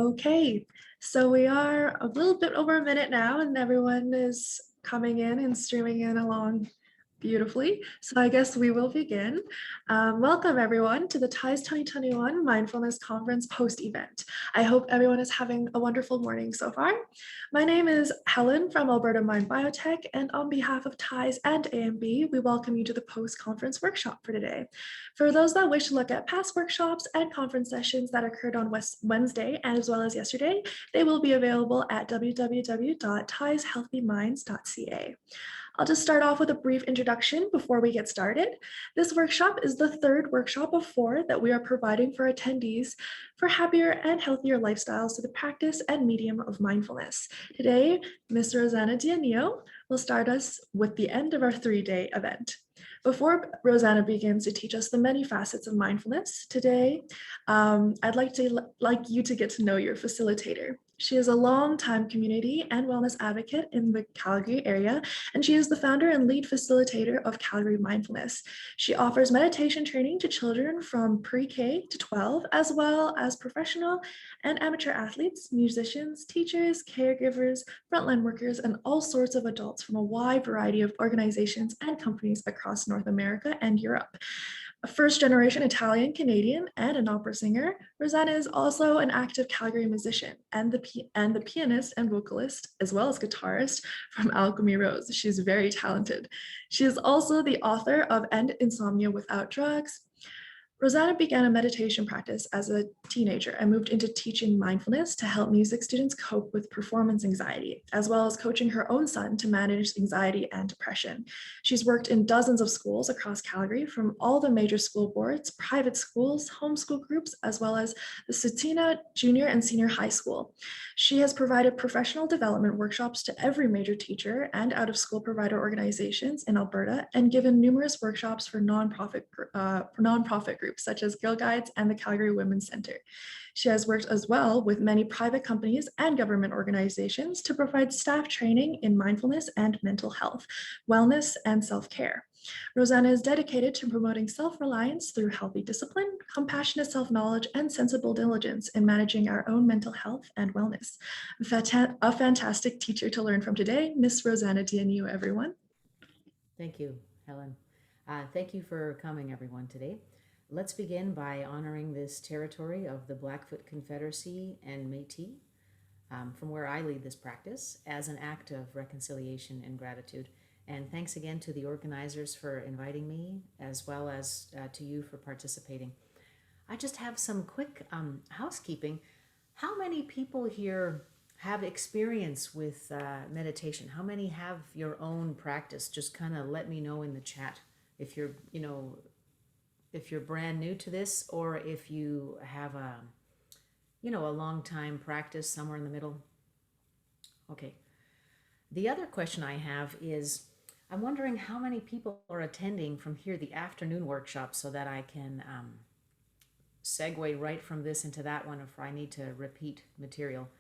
Okay, so we are a little bit over a minute now, and everyone is coming in and streaming in along beautifully. So I guess we will begin. Welcome everyone to the TIES 2021 Mindfulness Conference post-event. I hope everyone is having a wonderful morning so far. My name is Helen from Alberta Mind Biotech, and on behalf of TIES and AMB, we welcome you to the post-conference workshop for today. For those that wish to look at past workshops and conference sessions that occurred on Wednesday as well as yesterday, they will be available at www.tieshealthyminds.ca. I'll just start off with a brief introduction before we get started. This workshop is the third workshop of 4 that we are providing for attendees for happier and healthier lifestyles through the practice and medium of mindfulness. Today, Ms. Rosanna Dianio will start us with the end of our 3-day event. Before Rosanna begins to teach us the many facets of mindfulness today, I'd like you to get to know your facilitator. She is a longtime community and wellness advocate in the Calgary area, and she is the founder and lead facilitator of Calgary Mindfulness. She offers meditation training to children from pre-K to 12, as well as professional and amateur athletes, musicians, teachers, caregivers, frontline workers, and all sorts of adults from a wide variety of organizations and companies across North America and Europe. A first-generation Italian-Canadian and an opera singer, Rosanna is also an active Calgary musician and the pianist and vocalist, as well as guitarist from Alchemy Rose. She's very talented. She is also the author of End Insomnia Without Drugs. Rosanna began a meditation practice as a teenager and moved into teaching mindfulness to help music students cope with performance anxiety, as well as coaching her own son to manage anxiety and depression. She's worked in dozens of schools across Calgary, from all the major school boards, private schools, homeschool groups, as well as the Cetina Junior and Senior High School. She has provided professional development workshops to every major teacher and out-of-school provider organizations in Alberta, and given numerous workshops for nonprofit groups such as Girl Guides and the Calgary Women's Center. She has worked as well with many private companies and government organizations to provide staff training in mindfulness and mental health, wellness, and self-care. Rosanna is dedicated to promoting self-reliance through healthy discipline, compassionate self-knowledge, and sensible diligence in managing our own mental health and wellness. A fantastic teacher to learn from today, Miss Rosanna Dianio, everyone. Thank you, Helen. Thank you for coming, everyone, today. Let's begin by honoring this territory of the Blackfoot Confederacy and Métis, from where I lead this practice, as an act of reconciliation and gratitude. And thanks again to the organizers for inviting me, as well as to you for participating. I just have some quick housekeeping. How many people here have experience with meditation? How many have your own practice? Just kind of let me know in the chat if you're, if you're brand new to this, or if you have a long time practice somewhere in the middle. Okay. The other question I have is, I'm wondering how many people are attending from here the afternoon workshop, so that I can segue right from this into that one if I need to repeat material.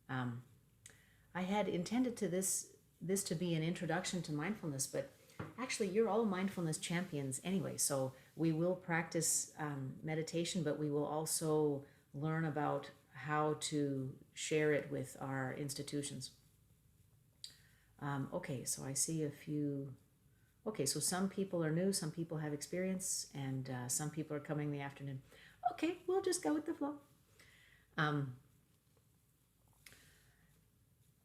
I had intended to this to be an introduction to mindfulness, but actually you're all mindfulness champions anyway, so we will practice meditation, but we will also learn about how to share it with our institutions. Okay, so I see a few. Okay, so some people are new, some people have experience, and some people are coming in the afternoon. Okay, we'll just go with the flow.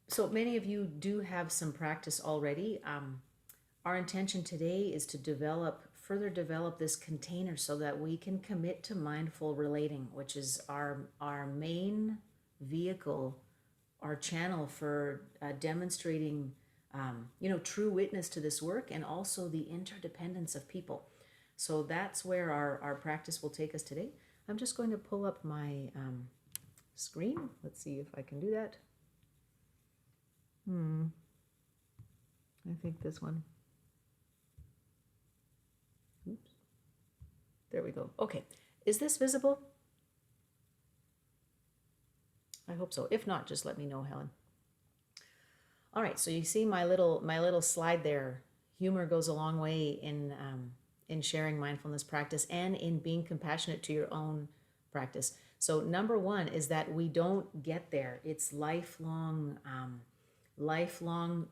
So many of you do have some practice already. Our intention today is to further develop this container so that we can commit to mindful relating, which is our main vehicle, our channel for demonstrating true witness to this work, and also the interdependence of people. So that's where our practice will take us today. I'm just going to pull up my screen. Let's see if I can do that. I think this one. Oops. There we go. Okay. Is this visible? I hope so. If not, just let me know, Helen. All right. So you see my little slide there. Humor goes a long way in sharing mindfulness practice and in being compassionate to your own practice. So number one is that we don't get there. It's lifelong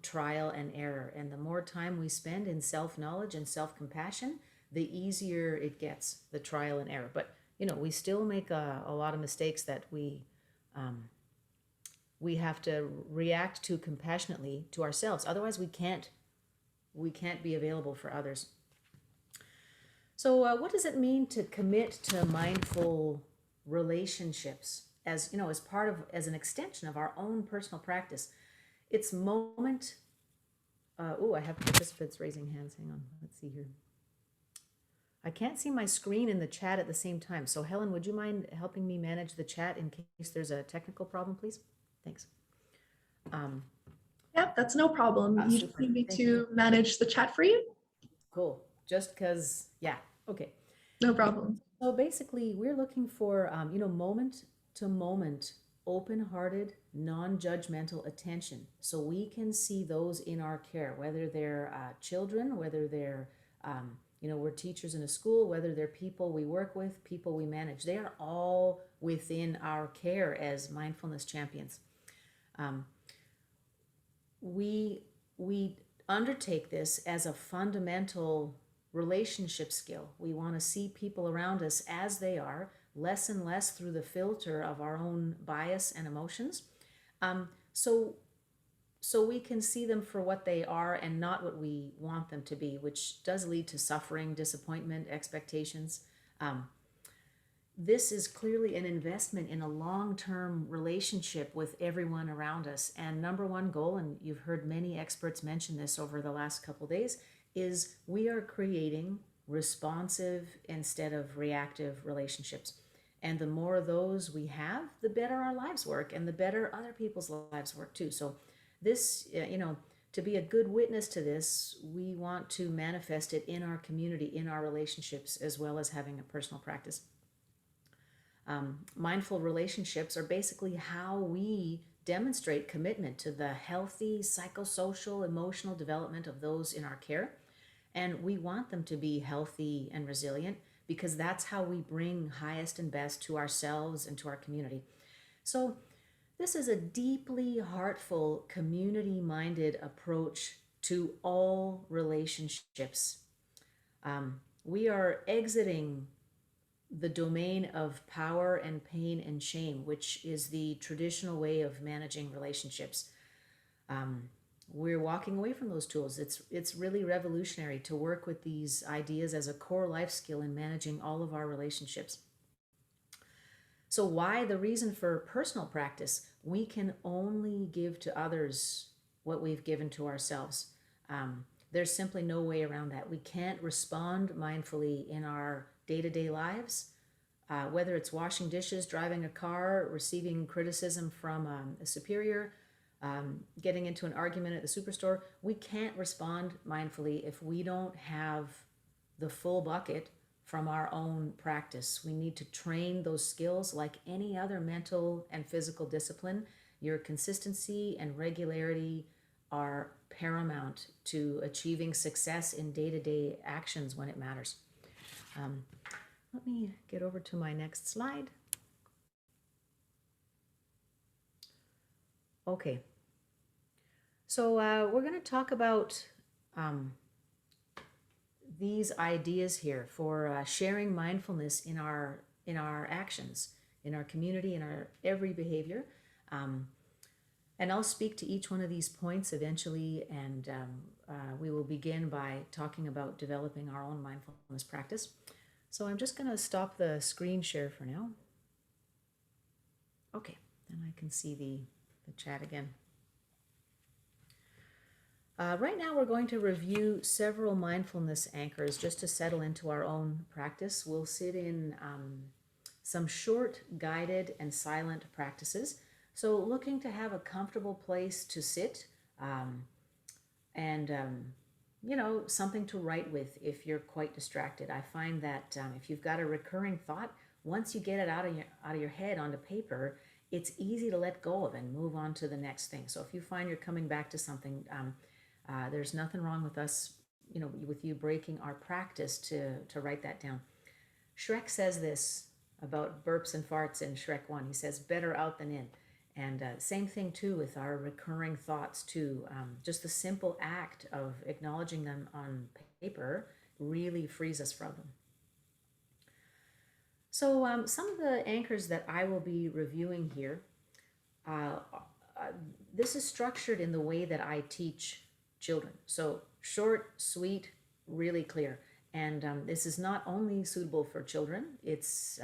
trial and error. And the more time we spend in self-knowledge and self-compassion, the easier it gets, the trial and error. But we still make a lot of mistakes that we have to react to compassionately to ourselves. Otherwise, we can't be available for others. So, what does it mean to commit to mindful relationships as part of, as an extension of our own personal practice? It's moment. I have participants raising hands. Hang on. Let's see here. I can't see my screen in the chat at the same time. So, Helen, would you mind helping me manage the chat in case there's a technical problem, please? Thanks. Yep, that's no problem. You just Super. need me Thank to manage the chat for you? Cool. Just because, yeah. Okay. No problem. So basically, we're looking for, moment to moment, open hearted, non judgmental attention. So we can see those in our care, whether they're children, whether they're, we're teachers in a school, whether they're people we work with, people we manage. They are all within our care as mindfulness champions. We undertake this as a fundamental relationship skill. We want to see people around us as they are, less and less through the filter of our own bias and emotions. So we can see them for what they are and not what we want them to be, which does lead to suffering, disappointment, expectations. This is clearly an investment in a long-term relationship with everyone around us. And number one goal, and you've heard many experts mention this over the last couple of days, is we are creating responsive instead of reactive relationships. And the more of those we have, the better our lives work and the better other people's lives work too. So this, to be a good witness to this, we want to manifest it in our community, in our relationships, as well as having a personal practice. Mindful relationships are basically how we demonstrate commitment to the healthy psychosocial, emotional development of those in our care. And we want them to be healthy and resilient because that's how we bring highest and best to ourselves and to our community. So this is a deeply heartful, community-minded approach to all relationships. We are exiting the domain of power and pain and shame, which is the traditional way of managing relationships. We're walking away from those tools. It's really revolutionary to work with these ideas as a core life skill in managing all of our relationships. So why the reason for personal practice? We can only give to others what we've given to ourselves. There's simply no way around that. We can't respond mindfully in our day-to-day lives, whether it's washing dishes, driving a car, receiving criticism from a superior, getting into an argument at the superstore. We can't respond mindfully if we don't have the full bucket from our own practice. We need to train those skills like any other mental and physical discipline. Your consistency and regularity are paramount to achieving success in day-to-day actions when it matters. Let me get over to my next slide. Okay. So we're going to talk about these ideas here for sharing mindfulness in our actions, in our community, in our every behavior. And I'll speak to each one of these points eventually, and we will begin by talking about developing our own mindfulness practice. So I'm just going to stop the screen share for now. Okay, then I can see the chat again. Right now we're going to review several mindfulness anchors just to settle into our own practice. We'll sit in some short, guided, and silent practices. So looking to have a comfortable place to sit and something to write with if you're quite distracted. I find that if you've got a recurring thought, once you get it out of your head onto paper, it's easy to let go of and move on to the next thing. So if you find you're coming back to something, there's nothing wrong with us, with you breaking our practice to write that down. Shrek says this, about burps and farts in Shrek 1. He says, better out than in. And same thing too with our recurring thoughts too. Just the simple act of acknowledging them on paper really frees us from them. So some of the anchors that I will be reviewing here, this is structured in the way that I teach children. So short, sweet, really clear. And this is not only suitable for children, it's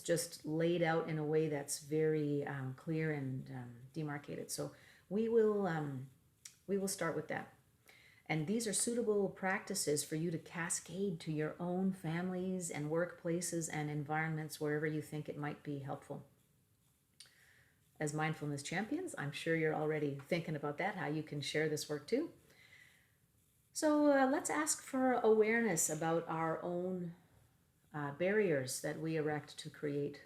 just laid out in a way that's very clear and demarcated. So we will start with that. And these are suitable practices for you to cascade to your own families and workplaces and environments wherever you think it might be helpful. As mindfulness champions, I'm sure you're already thinking about that, how you can share this work too. So let's ask for awareness about our own barriers that we erect to create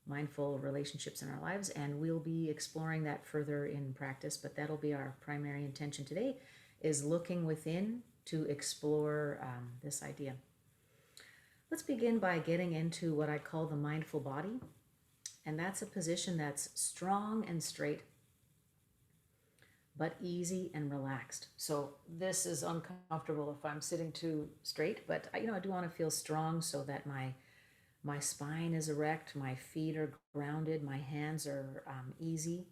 mindful relationships in our lives. And we'll be exploring that further in practice, but that'll be our primary intention today, is looking within to explore this idea. Let's begin by getting into what I call the mindful body. And that's a position that's strong and straight, but easy and relaxed. So this is uncomfortable if I'm sitting too straight, but I do want to feel strong so that my spine is erect, my feet are grounded, my hands are easy.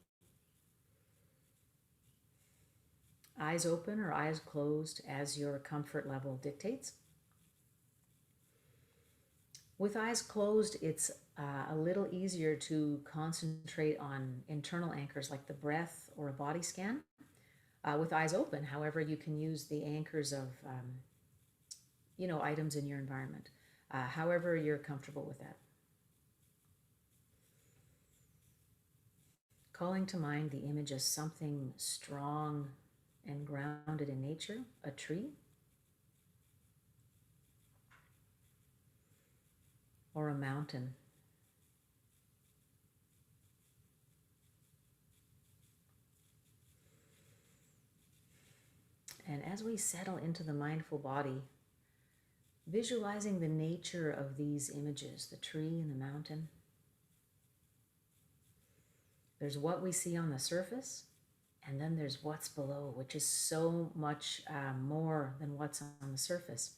Eyes open or eyes closed as your comfort level dictates. With eyes closed, it's a little easier to concentrate on internal anchors like the breath or a body scan. With eyes open, however, you can use the anchors of items in your environment, however you're comfortable with that. Calling to mind the image of something strong and grounded in nature, a tree, or a mountain. And as we settle into the mindful body, visualizing the nature of these images, the tree and the mountain, there's what we see on the surface, and then there's what's below, which is so much more than what's on the surface.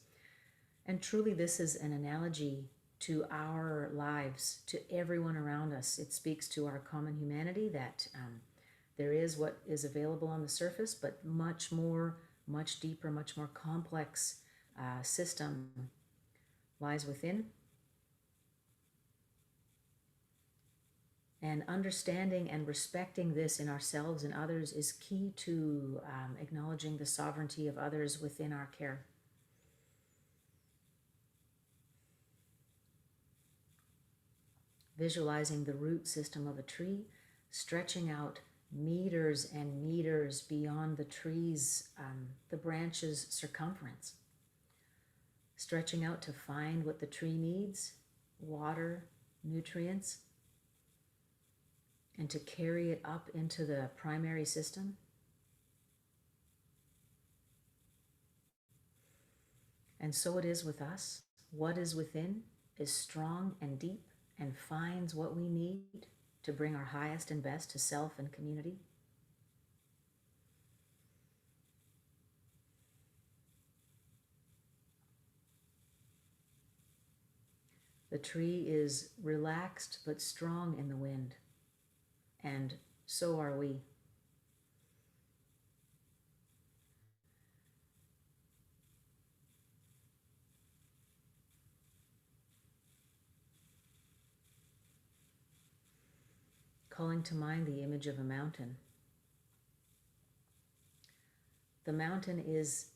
And truly, this is an analogy to our lives, to everyone around us. It speaks to our common humanity that there is what is available on the surface, but much more, much deeper, much more complex system lies within. And understanding and respecting this in ourselves and others is key to acknowledging the sovereignty of others within our care. Visualizing the root system of a tree, stretching out meters and meters beyond the tree's, the branch's circumference. Stretching out to find what the tree needs, water, nutrients, and to carry it up into the primary system. And so it is with us. What is within is strong and deep and finds what we need to bring our highest and best to self and community. The tree is relaxed but strong in the wind, and so are we. Calling to mind the image of a mountain. The mountain is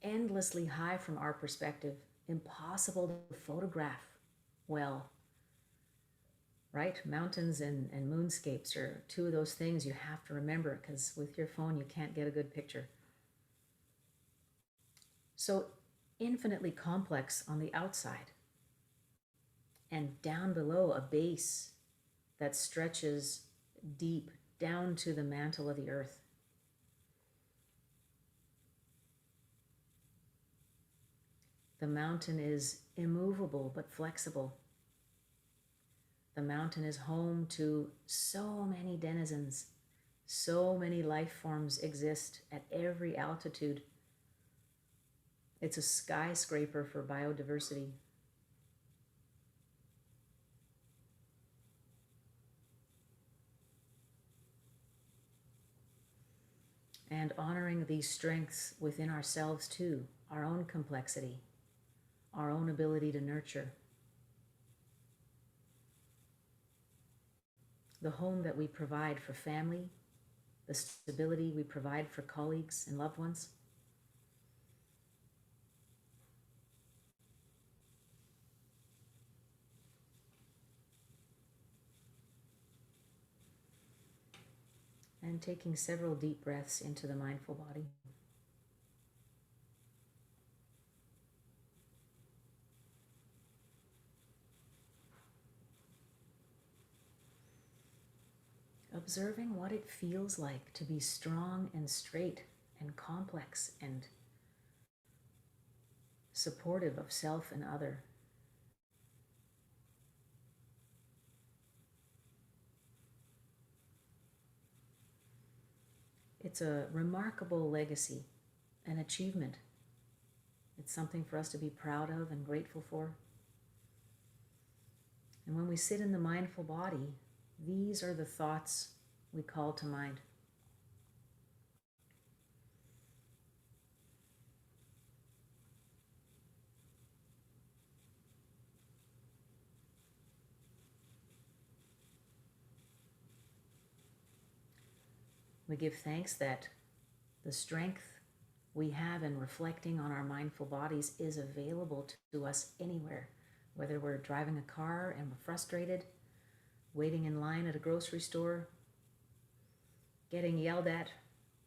endlessly high from our perspective, impossible to photograph well. Right? Mountains and moonscapes are two of those things you have to remember, because with your phone you can't get a good picture. So infinitely complex on the outside, and down below a base that stretches deep down to the mantle of the earth. The mountain is immovable but flexible. The mountain is home to so many denizens. So many life forms exist at every altitude. It's a skyscraper for biodiversity. And honoring these strengths within ourselves too, our own complexity, our own ability to nurture. The home that we provide for family, the stability we provide for colleagues and loved ones. And taking several deep breaths into the mindful body. Observing what it feels like to be strong and straight and complex and supportive of self and other. It's a remarkable legacy, an achievement. It's something for us to be proud of and grateful for. And when we sit in the mindful body, these are the thoughts we call to mind. We give thanks that the strength we have in reflecting on our mindful bodies is available to us anywhere, whether we're driving a car and we're frustrated, waiting in line at a grocery store, getting yelled at,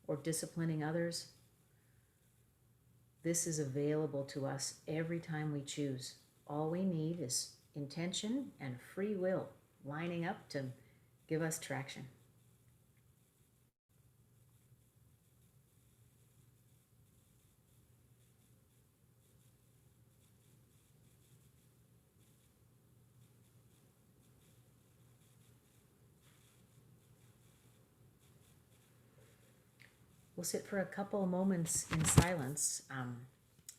or disciplining others. This is available to us every time we choose. All we need is intention and free will lining up to give us traction. We'll sit for a couple moments in silence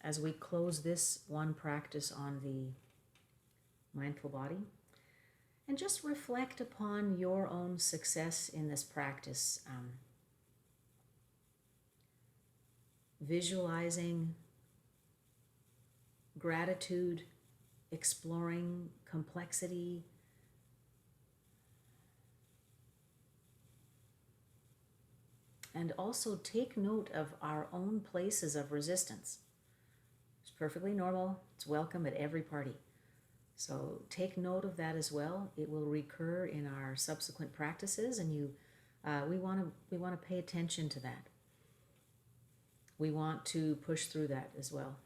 as we close this one practice on the mindful body. And just reflect upon your own success in this practice. Visualizing gratitude, exploring complexity, and also take note of our own places of resistance. It's perfectly normal. It's welcome at every party. So take note of that as well. It will recur in our subsequent practices, and we want to pay attention to that. We want to push through that as well.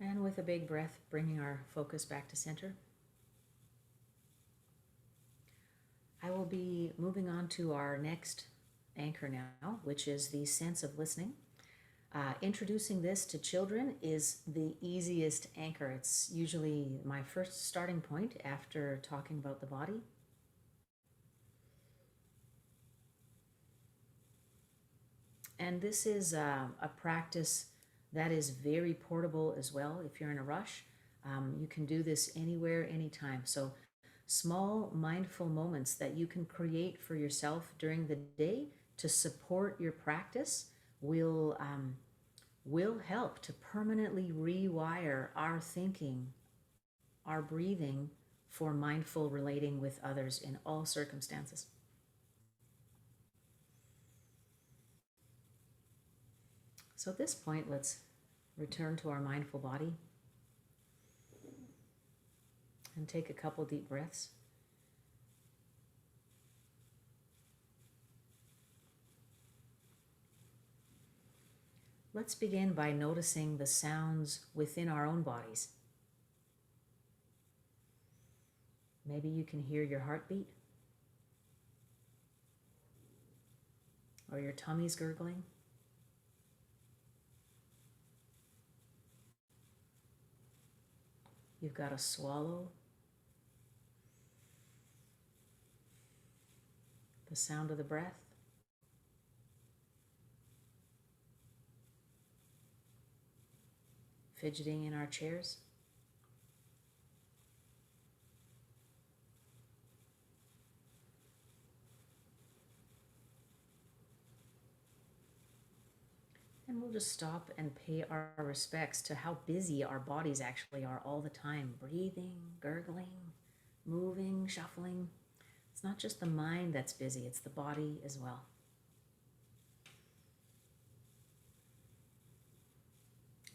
And with a big breath, bringing our focus back to center. I will be moving on to our next anchor now, which is the sense of listening. Introducing this to children is the easiest anchor. It's usually my first starting point after talking about the body. And this is a practice that is very portable as well. If you're in a rush, you can do this anywhere, anytime. So small mindful moments that you can create for yourself during the day to support your practice will help to permanently rewire our thinking, our breathing for mindful relating with others in all circumstances. So at this point, let's return to our mindful body and take a couple deep breaths. Let's begin by noticing the sounds within our own bodies. Maybe you can hear your heartbeat or your tummy's gurgling. You've got a swallow, the sound of the breath. Fidgeting in our chairs. And we'll just stop and pay our respects to how busy our bodies actually are all the time. Breathing, gurgling, moving, shuffling. It's not just the mind that's busy, it's the body as well.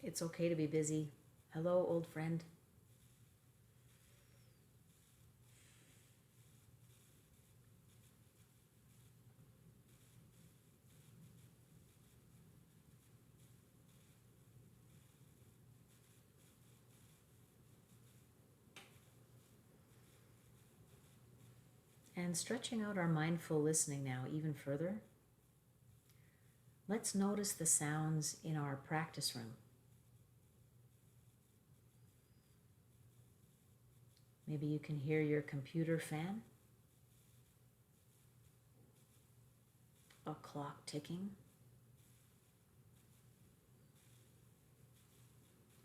It's okay to be busy. Hello, old friend. And stretching out our mindful listening now even further, let's notice the sounds in our practice room. Maybe you can hear your computer fan, a clock ticking,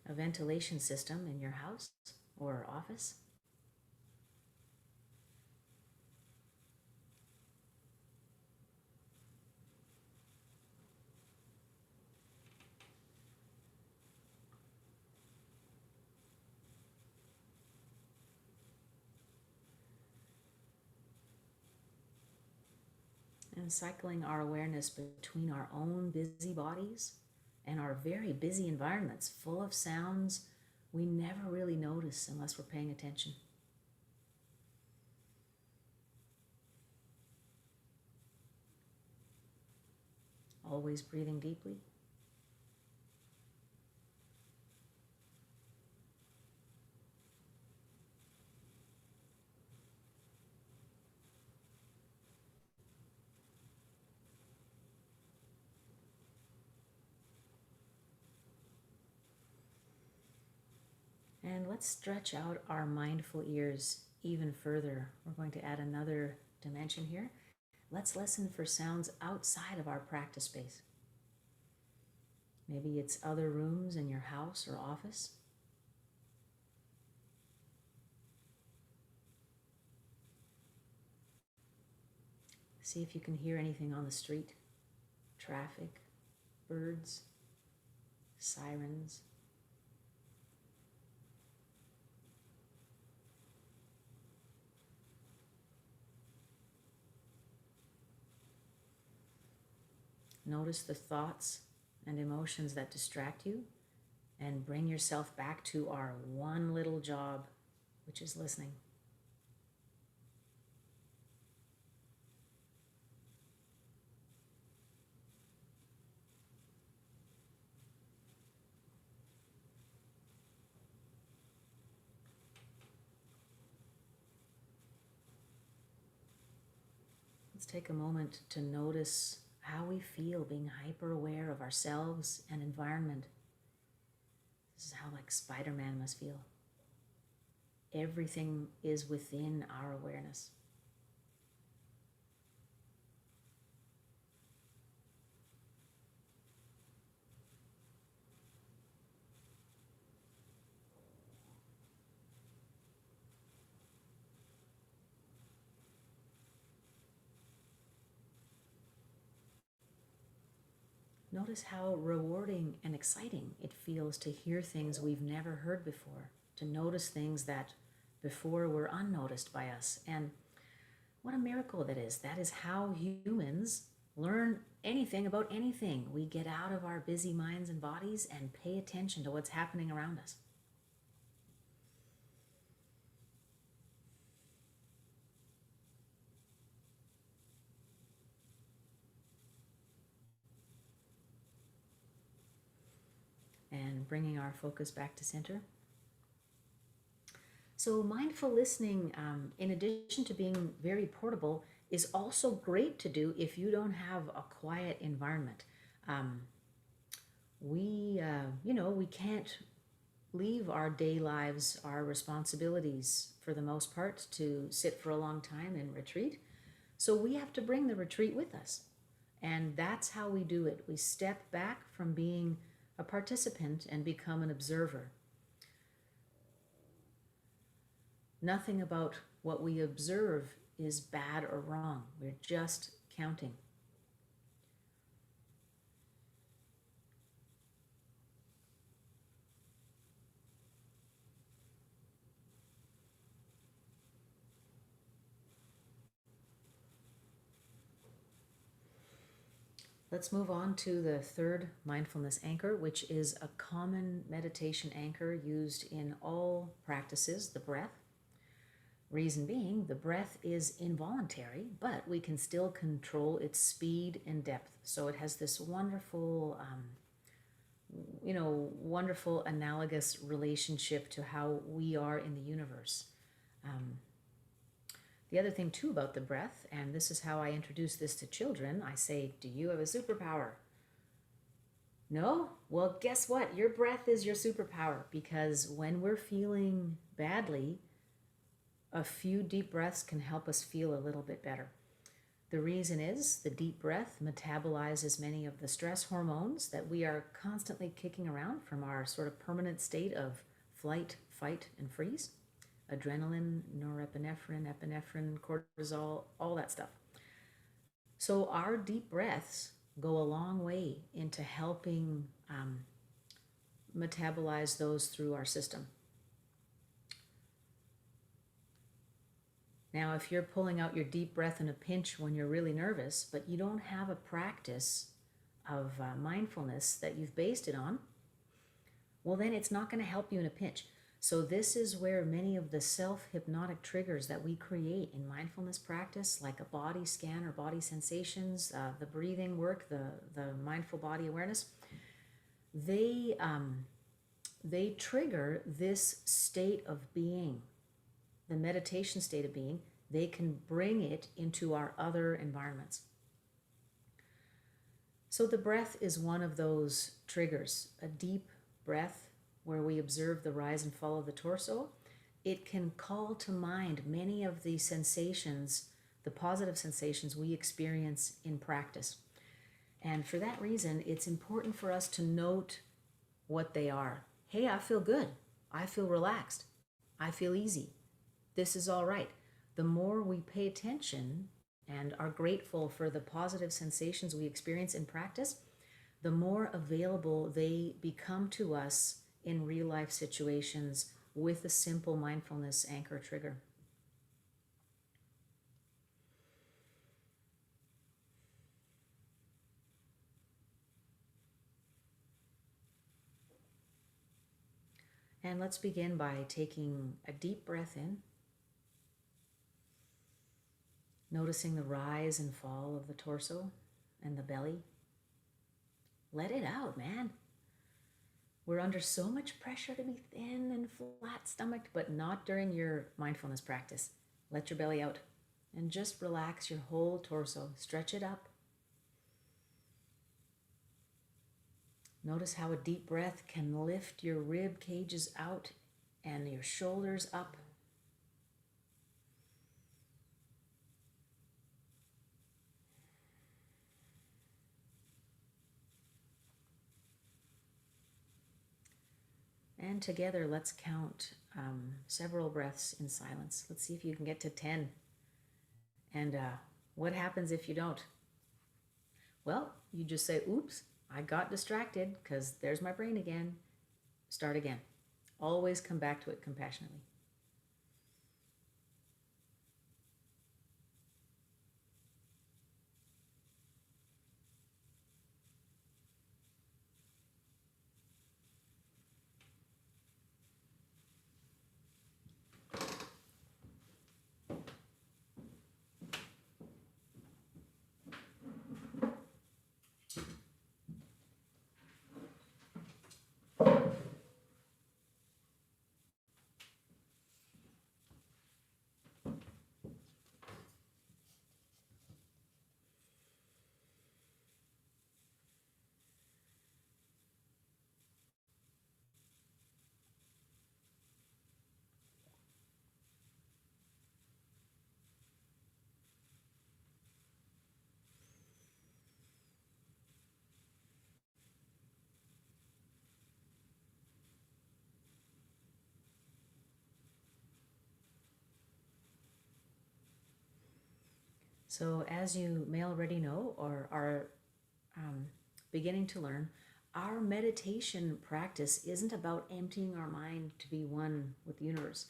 a ventilation system in your house or office. And cycling our awareness between our own busy bodies and our very busy environments full of sounds we never really notice unless we're paying attention. Always breathing deeply. And let's stretch out our mindful ears even further. We're going to add another dimension here. Let's listen for sounds outside of our practice space. Maybe it's other rooms in your house or office. See if you can hear anything on the street. Traffic, birds, sirens. Notice the thoughts and emotions that distract you, and bring yourself back to our one little job, which is listening. Let's take a moment to notice how we feel being hyper aware of ourselves and environment. This is how like Spider-Man must feel. Everything is within our awareness. Notice how rewarding and exciting it feels to hear things we've never heard before, to notice things that before were unnoticed by us. And what a miracle that is. That is how humans learn anything about anything. We get out of our busy minds and bodies and pay attention to what's happening around us. and bringing our focus back to center. So, mindful listening, in addition to being very portable, is also great to do if you don't have a quiet environment. Um, we can't leave our day lives, our responsibilities for the most part, to sit for a long time and retreat. So, we have to bring the retreat with us. And that's how we do it. We step back from being a participant and become an observer. Nothing about what we observe is bad or wrong. We're just counting. Let's move on to the third mindfulness anchor, which is a common meditation anchor used in all practices, the breath. Reason being, the breath is involuntary, but we can still control its speed and depth. So it has this wonderful, wonderful analogous relationship to how we are in the universe. The other thing too about the breath, and this is how I introduce this to children, I say, do you have a superpower? No? Well, guess what? Your breath is your superpower, because when we're feeling badly, a few deep breaths can help us feel a little bit better. The reason is the deep breath metabolizes many of the stress hormones that we are constantly kicking around from our sort of permanent state of flight, fight, and freeze. Adrenaline, norepinephrine, epinephrine, cortisol, all that stuff. So our deep breaths go a long way into helping metabolize those through our system. Now, if you're pulling out your deep breath in a pinch when you're really nervous, but you don't have a practice of mindfulness that you've based it on, well, then it's not going to help you in a pinch. So this is where many of the self-hypnotic triggers that we create in mindfulness practice, like a body scan or body sensations, the breathing work, the mindful body awareness, they trigger this state of being, the meditation state of being. They can bring it into our other environments. So the breath is one of those triggers, a deep breath where we observe the rise and fall of the torso. It can call to mind many of the sensations, the positive sensations we experience in practice. And for that reason, it's important for us to note what they are. Hey, I feel good. I feel relaxed. I feel easy. This is all right. The more we pay attention and are grateful for the positive sensations we experience in practice, the more available they become to us in real life situations with a simple mindfulness anchor trigger. And let's begin by taking a deep breath in, noticing the rise and fall of the torso and the belly. Let it out, man. We're under so much pressure to be thin and flat-stomached, but not during your mindfulness practice. Let your belly out and just relax your whole torso. Stretch it up. Notice how a deep breath can lift your rib cages out and your shoulders up. And together, let's count several breaths in silence. Let's see if you can get to 10. And what happens if you don't? Well, you just say, oops, I got distracted because there's my brain again. Start again. Always come back to it compassionately. So, as you may already know or are um, beginning to learn, our meditation practice isn't about emptying our mind to be one with the universe.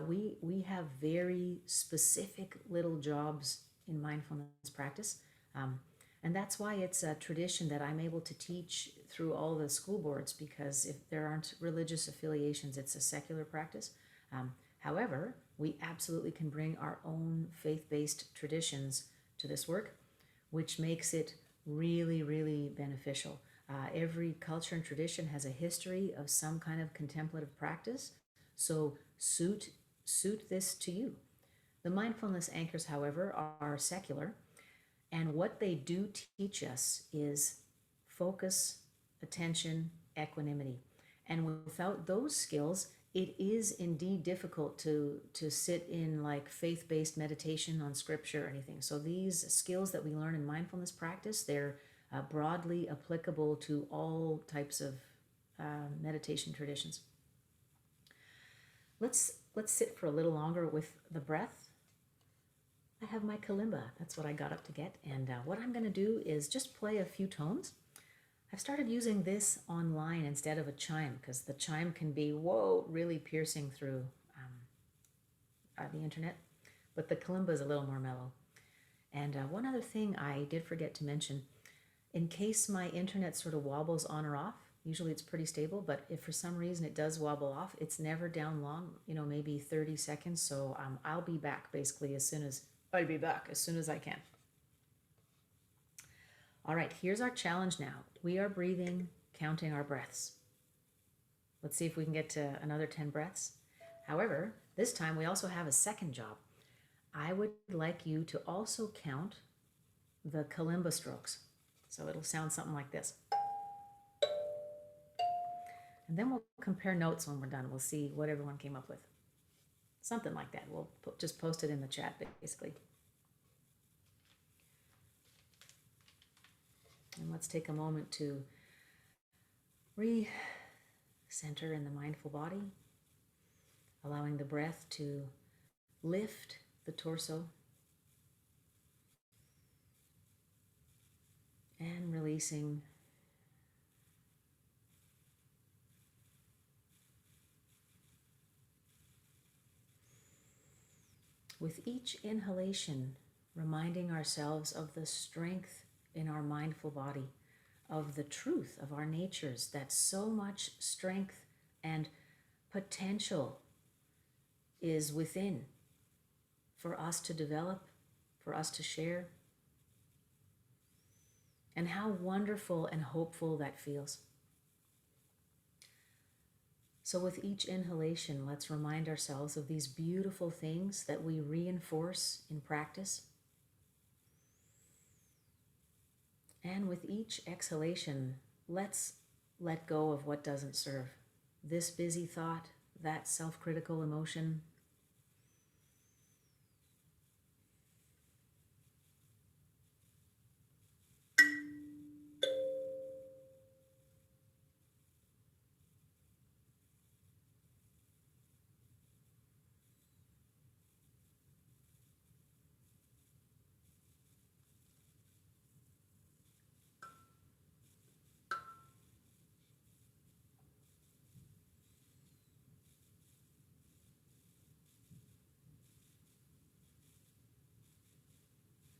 We have very specific little jobs in mindfulness practice. Um, and that's why it's a tradition that I'm able to teach through all the school boards, because if there aren't religious affiliations, it's a secular practice. However, we absolutely can bring our own faith based traditions to this work, which makes it really, really beneficial. Every culture and tradition has a history of some kind of contemplative practice, so suit this to you. The mindfulness anchors, however, are secular, and what they do teach us is focus, attention, equanimity. And without those skills, it is indeed difficult to sit in like faith-based meditation on scripture or anything. So these skills that we learn in mindfulness practice, they're broadly applicable to all types of meditation traditions. Let's sit for a little longer with the breath. I have my kalimba. That's what I got up to get. And what I'm going to do is just play a few tones. I've started using this online instead of a chime, because the chime can be, whoa, really piercing through the internet. But the kalimba is a little more mellow. And one other thing I did forget to mention, in case my internet sort of wobbles on or off, usually it's pretty stable, but if for some reason it does wobble off, it's never down long, maybe 30 seconds. So I'll be back basically as soon as I can. All right, here's our challenge now. We are breathing, counting our breaths. Let's see if we can get to another 10 breaths. However, this time we also have a second job. I would like you to also count the kalimba strokes. So it'll sound something like this. And then we'll compare notes when we're done. We'll see what everyone came up with. Something like that. We'll just post it in the chat, basically. And let's take a moment to re-center in the mindful body, allowing the breath to lift the torso and releasing. With each inhalation, reminding ourselves of the strength in our mindful body, of the truth of our natures, that so much strength and potential is within for us to develop, for us to share, and how wonderful and hopeful that feels. So with each inhalation, let's remind ourselves of these beautiful things that we reinforce in practice. And with each exhalation, let's let go of what doesn't serve. This busy thought, that self-critical emotion.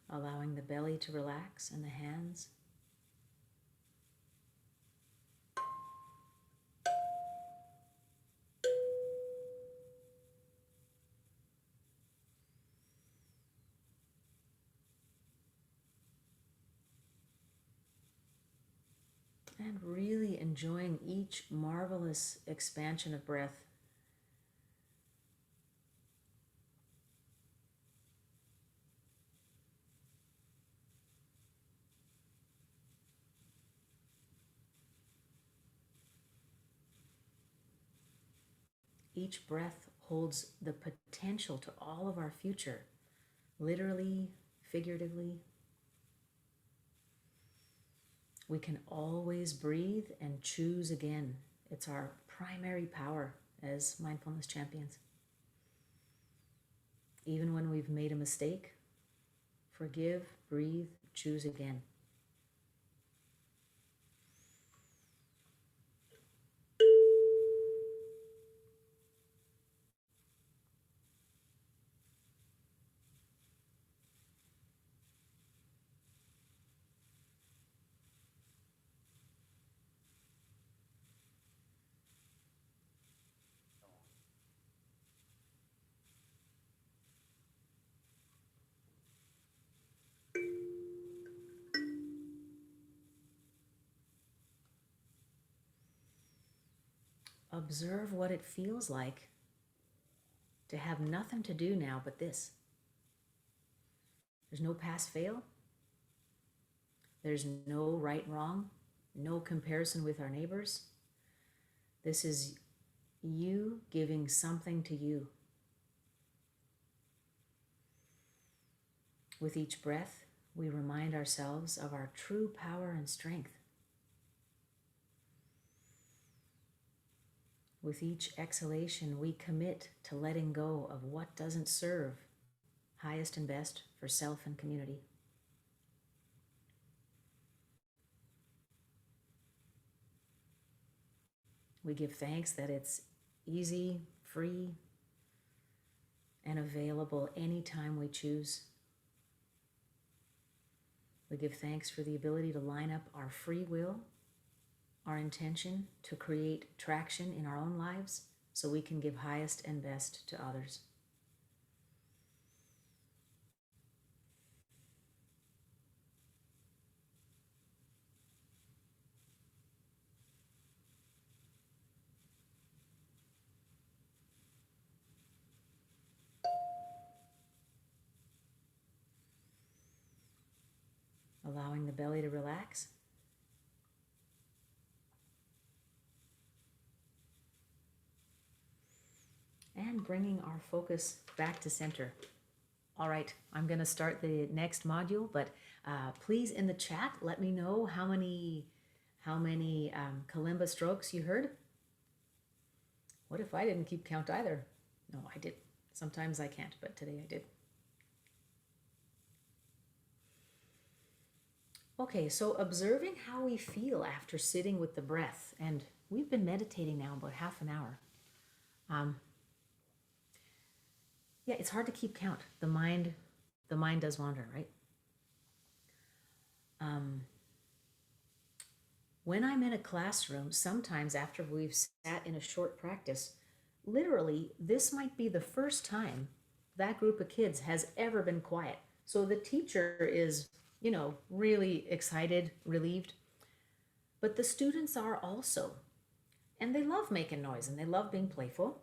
Allowing the belly to relax and the hands. And really enjoying each marvelous expansion of breath. Each breath holds the potential to all of our future, literally, figuratively. We can always breathe and choose again. It's our primary power as mindfulness champions. Even when we've made a mistake, Forgive, breathe, choose again. Observe what it feels like to have nothing to do now but this. There's no pass fail. There's no right wrong, no comparison with our neighbors. This is you giving something to you. With each breath, we remind ourselves of our true power and strength. With each exhalation, we commit to letting go of what doesn't serve highest and best for self and community. We give thanks that it's easy, free, and available anytime we choose. We give thanks for the ability to line up our free will, our intention to create traction in our own lives so we can give highest and best to others. Allowing the belly to relax. And bringing our focus back to center. All right, I'm going to start the next module, but please in the chat, let me know how many kalimba strokes you heard. What if I didn't keep count either? No, I did. Sometimes I can't, but today I did. Okay, so observing how we feel after sitting with the breath, and we've been meditating now about half an hour. Yeah, it's hard to keep count. The mind does wander, right? When I'm in a classroom, sometimes after we've sat in a short practice, literally, this might be the first time that group of kids has ever been quiet. So the teacher is, really excited, relieved. But the students are also. And they love making noise and they love being playful.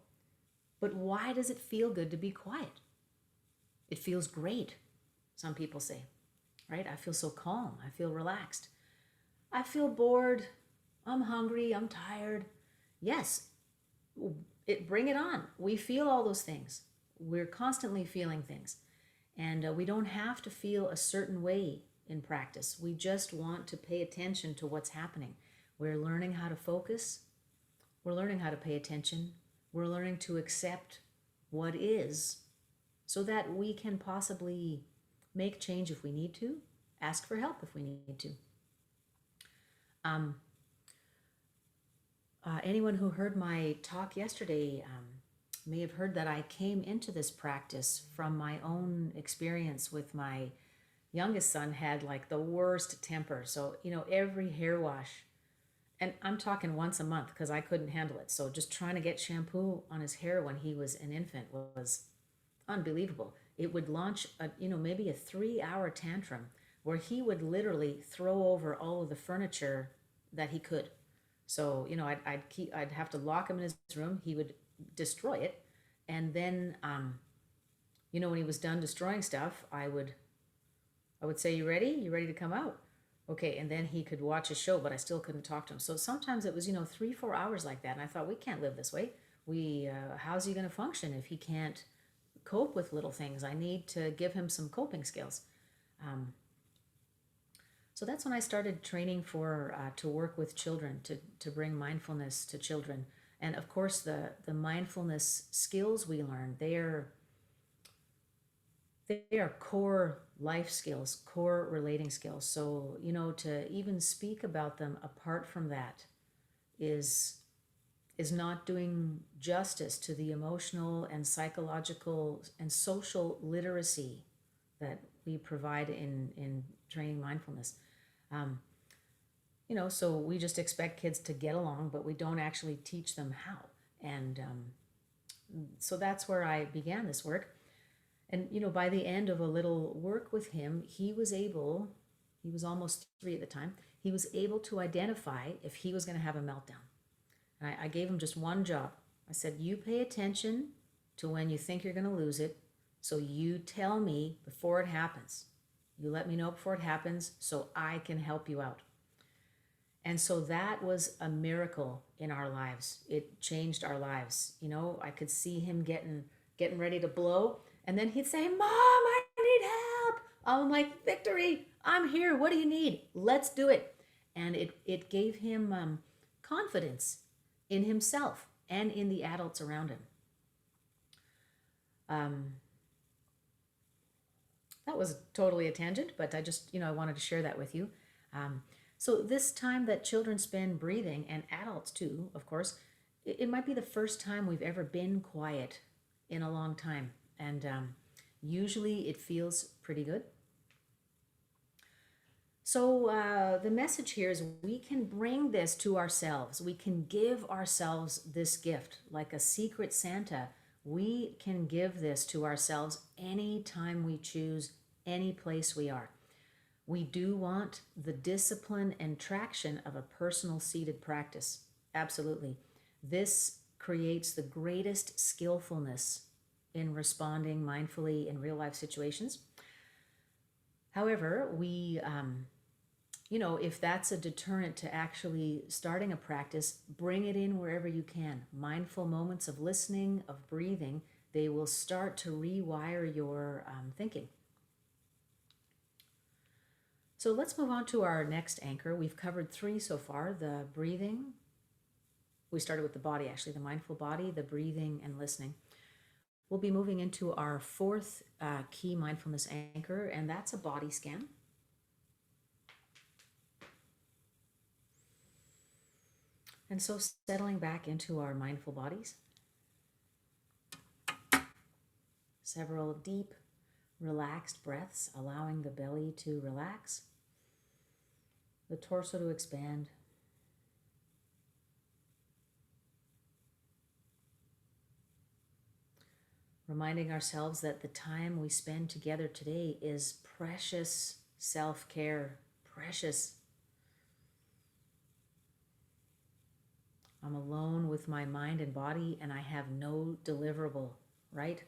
But why does it feel good to be quiet? It feels great, some people say, right? I feel so calm. I feel relaxed. I feel bored. I'm hungry. I'm tired. Yes, bring it on. We feel all those things. We're constantly feeling things. And we don't have to feel a certain way in practice. We just want to pay attention to what's happening. We're learning how to focus. We're learning how to pay attention. We're learning to accept what is so that we can possibly make change if we need to, ask for help if we need to. Anyone who heard my talk yesterday may have heard that I came into this practice from my own experience with my youngest son had like the worst temper. So, every hair wash, and I'm talking once a month because I couldn't handle it. So just trying to get shampoo on his hair when he was an infant was unbelievable. It would launch maybe a 3-hour tantrum where he would literally throw over all of the furniture that he could. So, I'd have to lock him in his room. He would destroy it. And then, when he was done destroying stuff, I would say, you ready? You ready to come out? Okay. And then he could watch a show, but I still couldn't talk to him. So sometimes it was, 3-4 hours like that. And I thought, we can't live this way. How's he going to function if he can't cope with little things? I need to give him some coping skills. So that's when I started training to work with children, to bring mindfulness to children. And of course, the mindfulness skills we learn, they are core life skills, core relating skills. So, to even speak about them apart from that is not doing justice to the emotional and psychological and social literacy that we provide in training mindfulness. Um, so we just expect kids to get along, but we don't actually teach them how. And so that's where I began this work. And, by the end of a little work with him, he was almost 3 at the time, he was able to identify if he was going to have a meltdown. And I gave him just one job. I said, you pay attention to when you think you're going to lose it. So you tell me before it happens. You let me know before it happens so I can help you out. And so that was a miracle in our lives. It changed our lives. I could see him getting ready to blow. And then he'd say, Mom, I need help. I'm like, Victory, I'm here. What do you need? Let's do it. And it gave him confidence in himself and in the adults around him. That was totally a tangent, but I just, I wanted to share that with you. So this time that children spend breathing, and adults too, of course, it might be the first time we've ever been quiet in a long time. And usually it feels pretty good. So the message here is we can bring this to ourselves. We can give ourselves this gift like a secret Santa. We can give this to ourselves anytime we choose, any place we are. We do want the discipline and traction of a personal seated practice. Absolutely. This creates the greatest skillfulness in responding mindfully in real life situations. However, we, if that's a deterrent to actually starting a practice, bring it in wherever you can. Mindful moments of listening, of breathing, they will start to rewire your thinking. So let's move on to our next anchor. We've covered 3 so far, the breathing. We started with the body, actually, the mindful body, the breathing, and listening. We'll be moving into our 4th key mindfulness anchor, and that's a body scan. And so settling back into our mindful bodies. Several deep, relaxed breaths, allowing the belly to relax, the torso to expand. Reminding ourselves that the time we spend together today is precious self-care, precious. I'm alone with my mind and body, and I have no deliverable, right?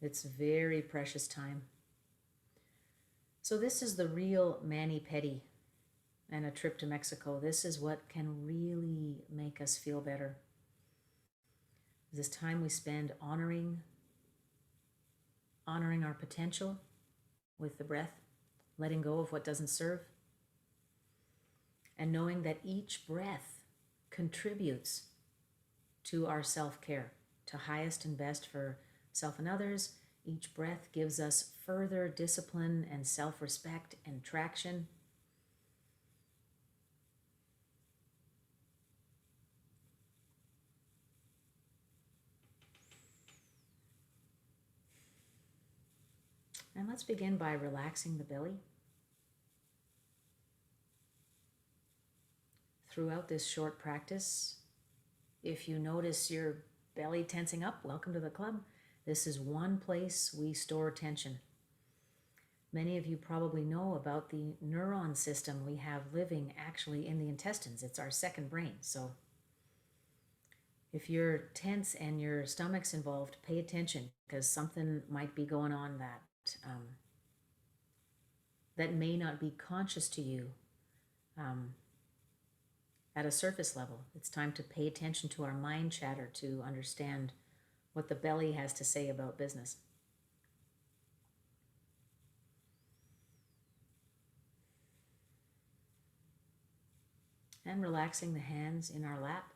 It's very precious time. So this is the real mani-pedi and a trip to Mexico. This is what can really make us feel better. This time we spend honoring our potential with the breath, letting go of what doesn't serve, and knowing that each breath contributes to our self-care, to highest and best for self and others. Each breath gives us further discipline and self-respect and traction. And let's begin by relaxing the belly. Throughout this short practice, if you notice your belly tensing up, welcome to the club. This is one place we store tension. Many of you probably know about the neuron system we have living actually in the intestines. It's our second brain. So if you're tense and your stomach's involved, pay attention, because something might be going on that may not be conscious to you at a surface level. It's time to pay attention to our mind chatter to understand what the belly has to say about business. And relaxing the hands in our lap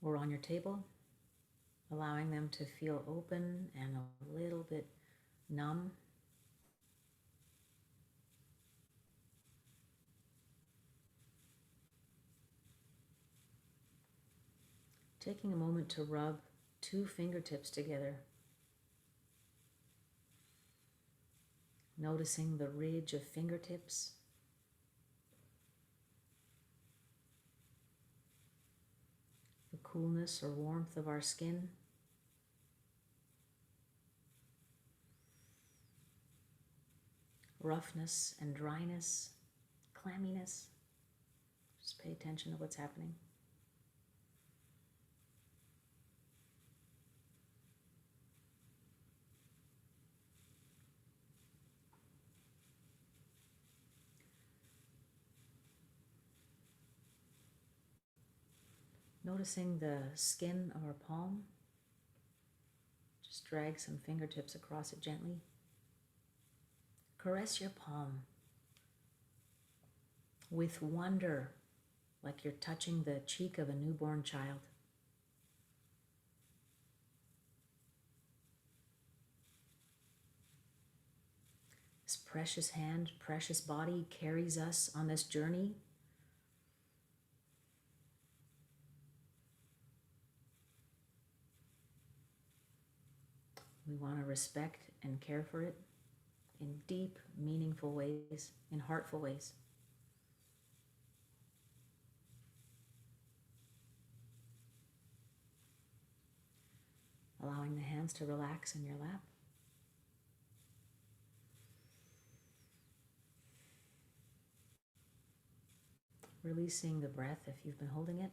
or on your table. allowing them to feel open and a little bit numb. Taking a moment to rub two fingertips together, noticing the ridge of fingertips, the coolness or warmth of our skin. Roughness and dryness, clamminess. Just pay attention to what's happening. Noticing the skin of our palm. Just drag some fingertips across it gently. Caress your palm with wonder, like you're touching the cheek of a newborn child. This precious hand, precious body carries us on this journey. We want to respect and care for it in deep, meaningful ways, in heartful ways. Allowing the hands to relax in your lap. Releasing the breath if you've been holding it.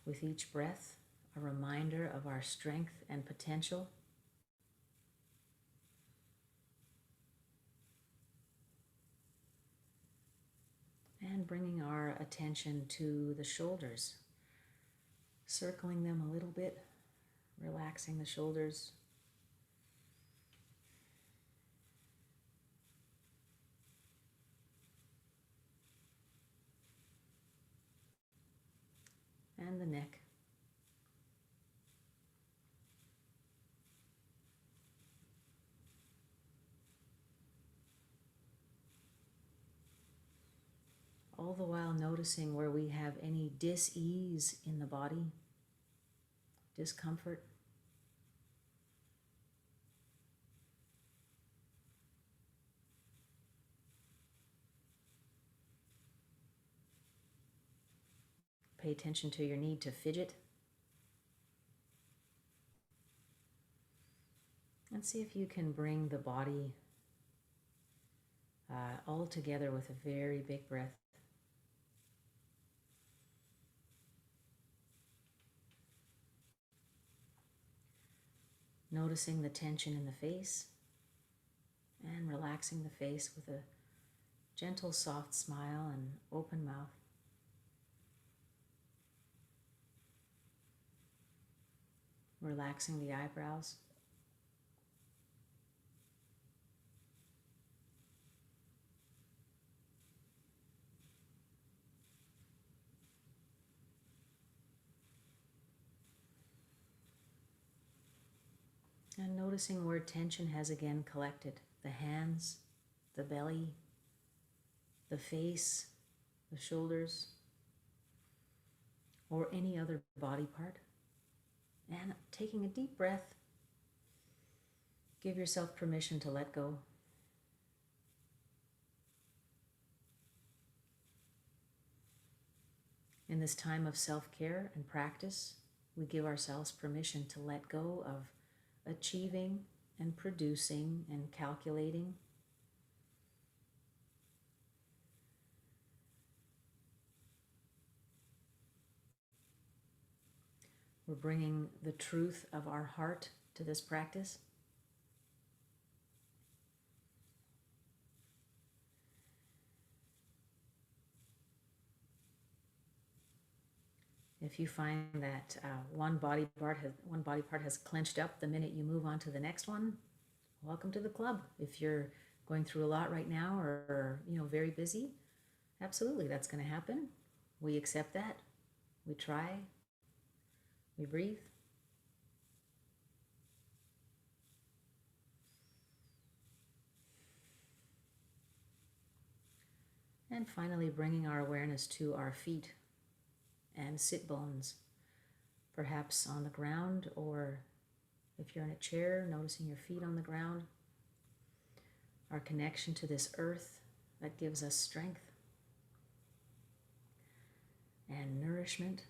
With each breath, a reminder of our strength and potential. And bringing our attention to the shoulders, circling them a little bit, relaxing the shoulders. And the neck. All the while noticing where we have any dis-ease in the body, discomfort. Pay attention to your need to fidget. And see if you can bring the body all together with a very big breath. Noticing the tension in the face and relaxing the face with a gentle, soft smile and open mouth. Relaxing the eyebrows. And noticing where tension has again collected. The hands, the belly, the face, the shoulders, or any other body part. And taking a deep breath, give yourself permission to let go. In this time of self-care and practice, we give ourselves permission to let go of achieving and producing and calculating. We're bringing the truth of our heart to this practice. If you find that one body part has clenched up the minute you move on to the next one, welcome to the club. If you're going through a lot right now or very busy, absolutely, that's going to happen. We accept that. We try. We breathe. And finally, bringing our awareness to our feet and sit bones, perhaps on the ground, or if you're in a chair, noticing your feet on the ground. Our connection to this earth that gives us strength and nourishment.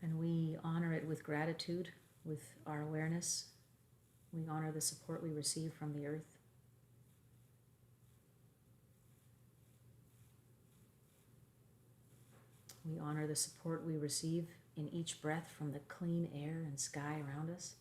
And we honor it with gratitude, with our awareness. We honor the support we receive from the earth. We honor the support we receive in each breath from the clean air and sky around us.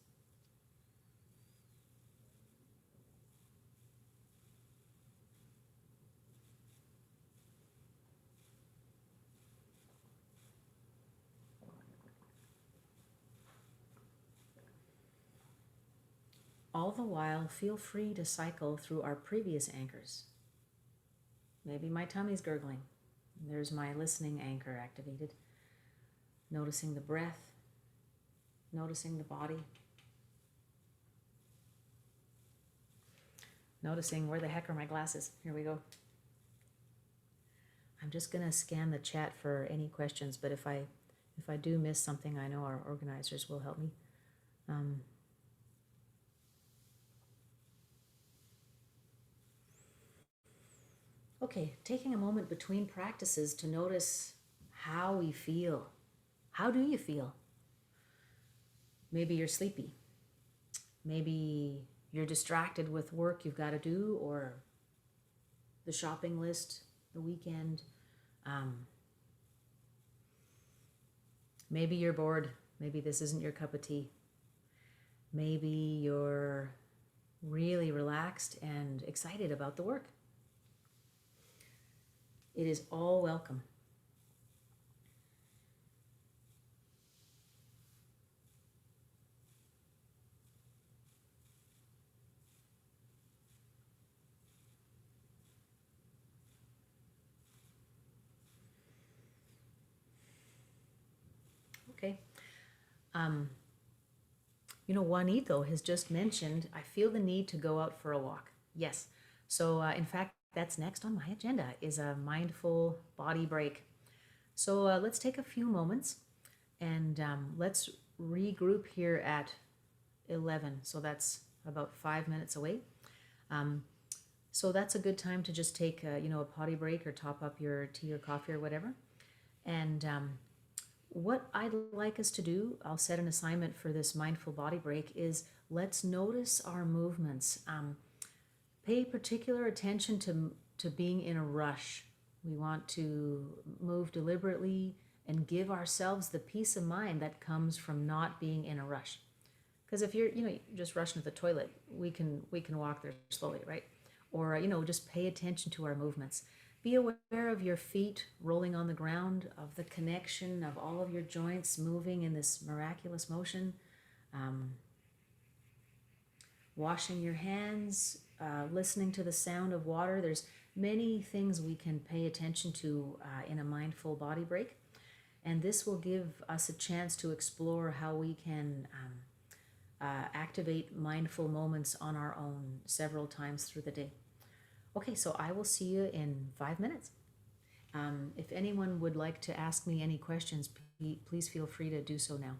All the while, feel free to cycle through our previous anchors. Maybe my tummy's gurgling. There's my listening anchor activated. Noticing the breath, noticing the body, noticing where the heck are my glasses. Here we go. I'm just going to scan the chat for any questions, but if I do miss something, I know our organizers will help me. Okay, taking a moment between practices to notice how we feel. How do you feel? Maybe you're sleepy. Maybe you're distracted with work you've got to do, or the shopping list, the weekend. Maybe you're bored. Maybe this isn't your cup of tea. Maybe you're really relaxed and excited about the work. It is all welcome. Okay. Juanito has just mentioned, I feel the need to go out for a walk. Yes. So in fact, that's next on my agenda is a mindful body break. So let's take a few moments and let's regroup here at 11. So that's about 5 minutes away. So that's a good time to just take a potty break or top up your tea or coffee or whatever. And what I'd like us to do, I'll set an assignment for this mindful body break, is let's notice our movements. Pay particular attention to being in a rush. We want to move deliberately and give ourselves the peace of mind that comes from not being in a rush. Because if you're just rushing to the toilet, we can walk there slowly, right? Or just pay attention to our movements. Be aware of your feet rolling on the ground, of the connection of all of your joints moving in this miraculous motion. Washing your hands, listening to the sound of water. There's many things we can pay attention to in a mindful body break. And this will give us a chance to explore how we can activate mindful moments on our own several times through the day. Okay, so I will see you in 5 minutes. If anyone would like to ask me any questions, please feel free to do so now.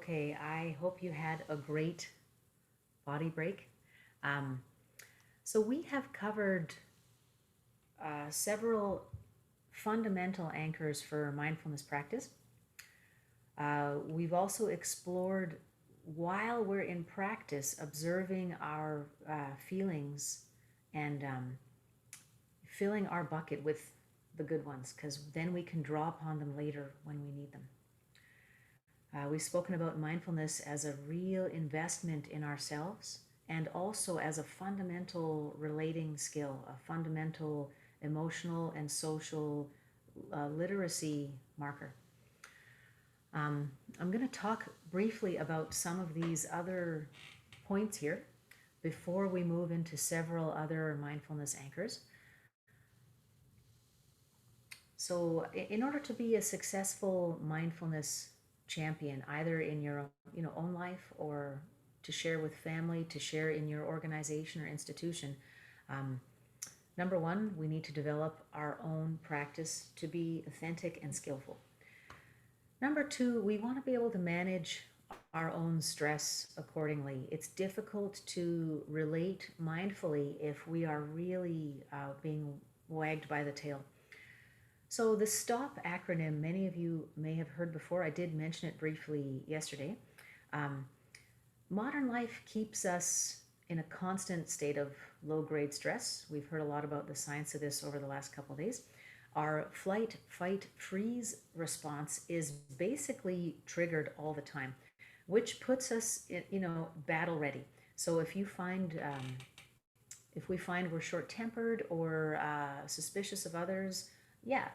Okay, I hope you had a great body break. Um, so, we have covered several fundamental anchors for mindfulness practice. We've also explored, while we're in practice, observing our feelings and filling our bucket with the good ones, because then we can draw upon them later when we need them. We've spoken about mindfulness as a real investment in ourselves and also as a fundamental relating skill, a fundamental emotional and social literacy marker. I'm going to talk briefly about some of these other points here before we move into several other mindfulness anchors. So, in order to be a successful mindfulness champion, either in your own life or to share with family, to share in your organization or institution, um, number one, we need to develop our own practice to be authentic and skillful. Number two, we want to be able to manage our own stress accordingly. It's difficult to relate mindfully if we are really being wagged by the tail. So, the STOP acronym, many of you may have heard before. I did mention it briefly yesterday. Um, Modern life keeps us in a constant state of low grade stress. We've heard a lot about the science of this over the last couple of days. Our flight, fight, freeze response is basically triggered all the time, which puts us, battle ready. So if we find we're short tempered or suspicious of others, yeah,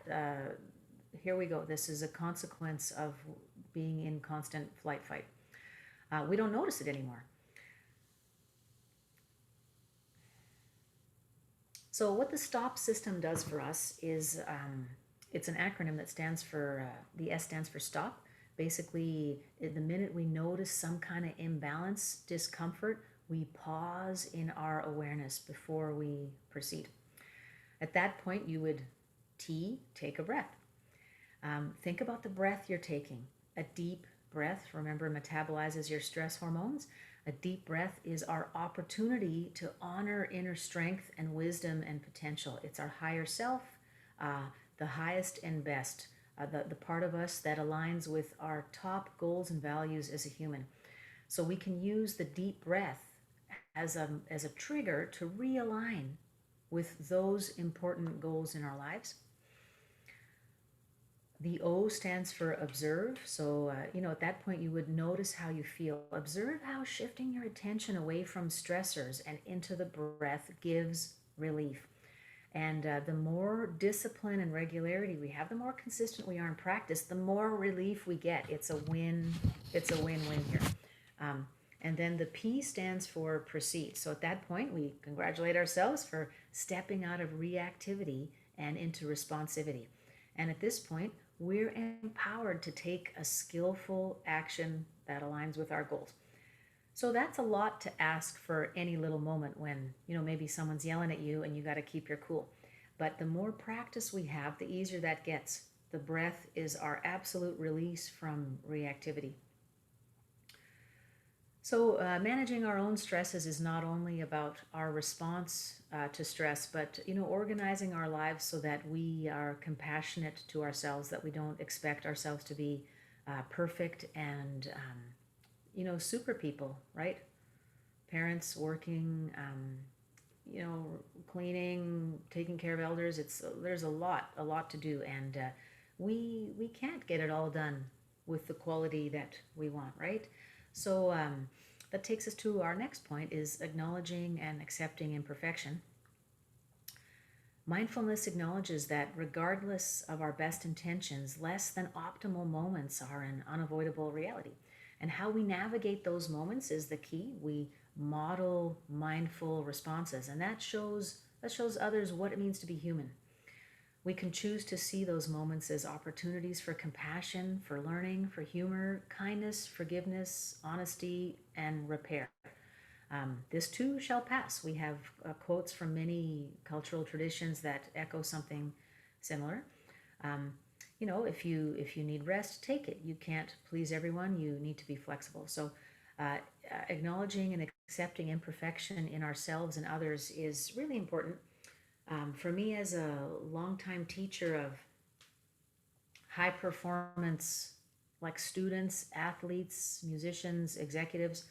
here we go. This is a consequence of being in constant flight fight. We don't notice it anymore. So, what the STOP system does for us is it's an acronym that stands for the S stands for STOP. Basically, the minute we notice some kind of imbalance, discomfort, we pause in our awareness before we proceed. At that point, you would take a breath. Think about the breath you're taking. A deep breath, remember, metabolizes your stress hormones. A deep breath is our opportunity to honor inner strength and wisdom and potential. It's our higher self, the highest and best, the part of us that aligns with our top goals and values as a human. So we can use the deep breath as a trigger to realign with those important goals in our lives. The O stands for observe. So, at that point, you would notice how you feel. Observe how shifting your attention away from stressors and into the breath gives relief. And the more discipline and regularity we have, the more consistent we are in practice, the more relief we get. It's a win. It's a win-win here. And then the P stands for proceed. So at that point, we congratulate ourselves for stepping out of reactivity and into responsivity. And at this point, we're empowered to take a skillful action that aligns with our goals. So that's a lot to ask for any little moment when, maybe someone's yelling at you and you got to keep your cool. But the more practice we have, the easier that gets. The breath is our absolute release from reactivity. So, managing our own stresses is not only about our response to stress, but organizing our lives so that we are compassionate to ourselves, that we don't expect ourselves to be perfect and super people, right? Parents working, cleaning, taking care of elders. There's a lot to do, and we can't get it all done with the quality that we want, right? So that takes us to our next point: is acknowledging and accepting imperfection. Mindfulness acknowledges that regardless of our best intentions, less than optimal moments are an unavoidable reality. And how we navigate those moments is the key. We model mindful responses, and that shows others what it means to be human. We can choose to see those moments as opportunities for compassion, for learning, for humor, kindness, forgiveness, honesty, and repair. This too shall pass. We have quotes from many cultural traditions that echo something similar. Um, if you need rest, take it. You can't please everyone. You need to be flexible. So, uh, acknowledging and accepting imperfection in ourselves and others is really important. For me, as a longtime teacher of high performance, like students, athletes, musicians, executives,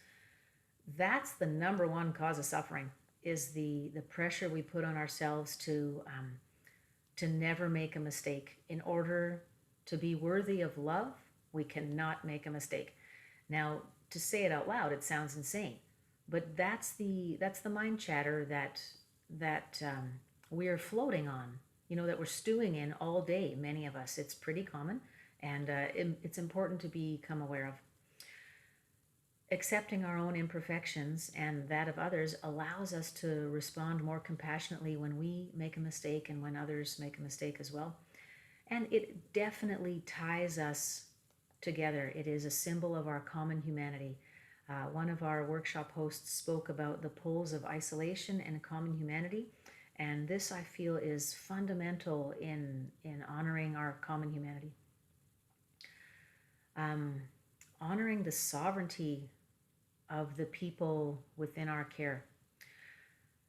that's the number one cause of suffering is the pressure we put on ourselves to never make a mistake. In order to be worthy of love, we cannot make a mistake. Now, to say it out loud, it sounds insane, but that's the mind chatter that we're floating on. That we're stewing in all day. Many of us, it's pretty common, and it's important to become aware of. Accepting our own imperfections and that of others allows us to respond more compassionately when we make a mistake and when others make a mistake as well. And it definitely ties us together. It is a symbol of our common humanity. One of our workshop hosts spoke about the poles of isolation and common humanity. And this, I feel, is fundamental in honoring our common humanity. Um, Honoring the sovereignty of the people within our care.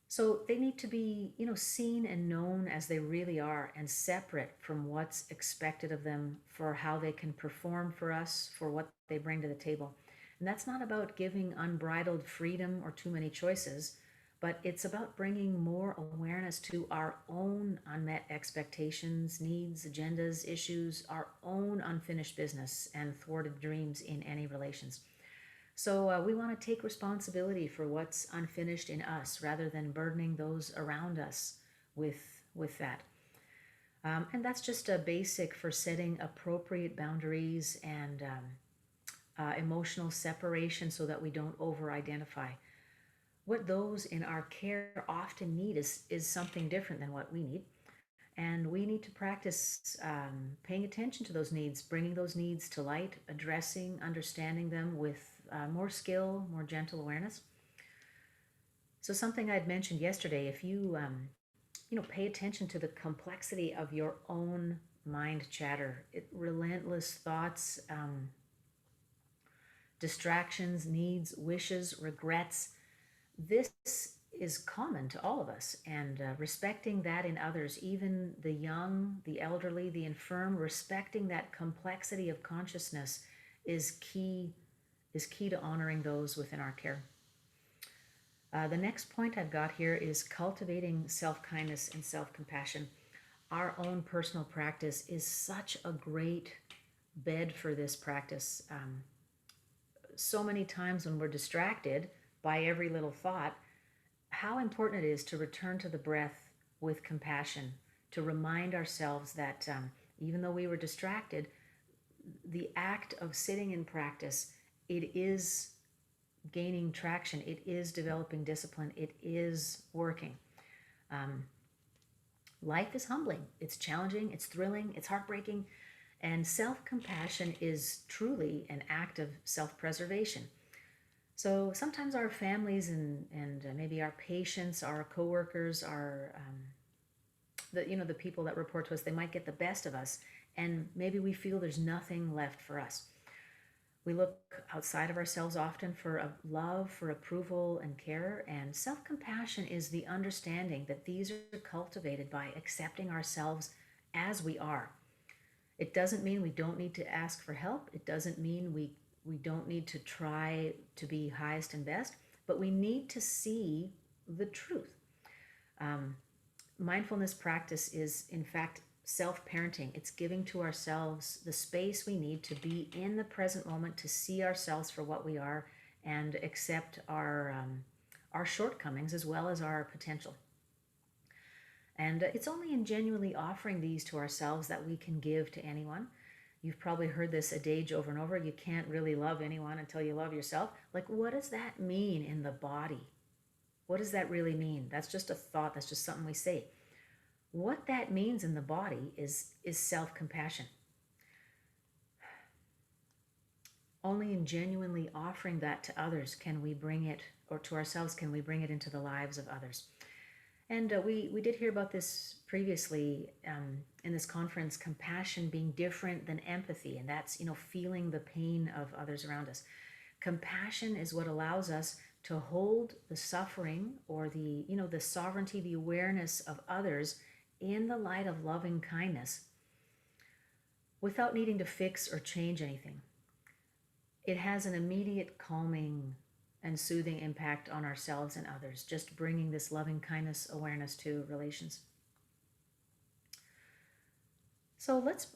So they need to be, seen and known as they really are and separate from what's expected of them for how they can perform for us, for what they bring to the table. And that's not about giving unbridled freedom or too many choices, but it's about bringing more awareness to our own unmet expectations, needs, agendas, issues, our own unfinished business and thwarted dreams in any relations. So we want to take responsibility for what's unfinished in us rather than burdening those around us with with that. And that's just a basic for setting appropriate boundaries and emotional separation so that we don't over identify. What those in our care often need is something different than what we need. And we need to practice paying attention to those needs, bringing those needs to light, addressing, understanding them with more skill, more gentle awareness. So something I'd mentioned yesterday, if you pay attention to the complexity of your own mind chatter, relentless thoughts, distractions, needs, wishes, regrets, this is common to all of us, and respecting that in others, even the young, the elderly, the infirm, respecting that complexity of consciousness is key to honoring those within our care. The next point I've got here is cultivating self-kindness and self-compassion. Our own personal practice is such a great bed for this practice. So many times when we're distracted by every little thought, how important it is to return to the breath with compassion, to remind ourselves that even though we were distracted, the act of sitting in practice, it is gaining traction, it is developing discipline, it is working. Um, Life is humbling, it's challenging, it's thrilling, it's heartbreaking, and self-compassion is truly an act of self-preservation. So sometimes our families and maybe our patients, our coworkers, our the people that report to us, they might get the best of us, and maybe we feel there's nothing left for us. We look outside of ourselves often for a love, for approval and care, and self-compassion is the understanding that these are cultivated by accepting ourselves as we are. It doesn't mean we don't need to ask for help. It doesn't mean we don't need to try to be highest and best, but we need to see the truth. Um, Mindfulness practice is, in fact, self-parenting. It's giving to ourselves the space we need to be in the present moment, to see ourselves for what we are, and accept our shortcomings as well as our potential. And it's only in genuinely offering these to ourselves that we can give to anyone. You've probably heard this adage over and over. You can't really love anyone until you love yourself. Like, what does that mean in the body? What does that really mean? That's just a thought. That's just something we say. What that means in the body is self-compassion. Only in genuinely offering that to others can we bring it, or to ourselves, can we bring it into the lives of others. And we did hear about this previously in this conference, compassion being different than empathy. And that's, feeling the pain of others around us. Compassion is what allows us to hold the suffering or the sovereignty, the awareness of others in the light of loving kindness without needing to fix or change anything. It has an immediate calming and soothing impact on ourselves and others, just bringing this loving kindness awareness to relations. So let's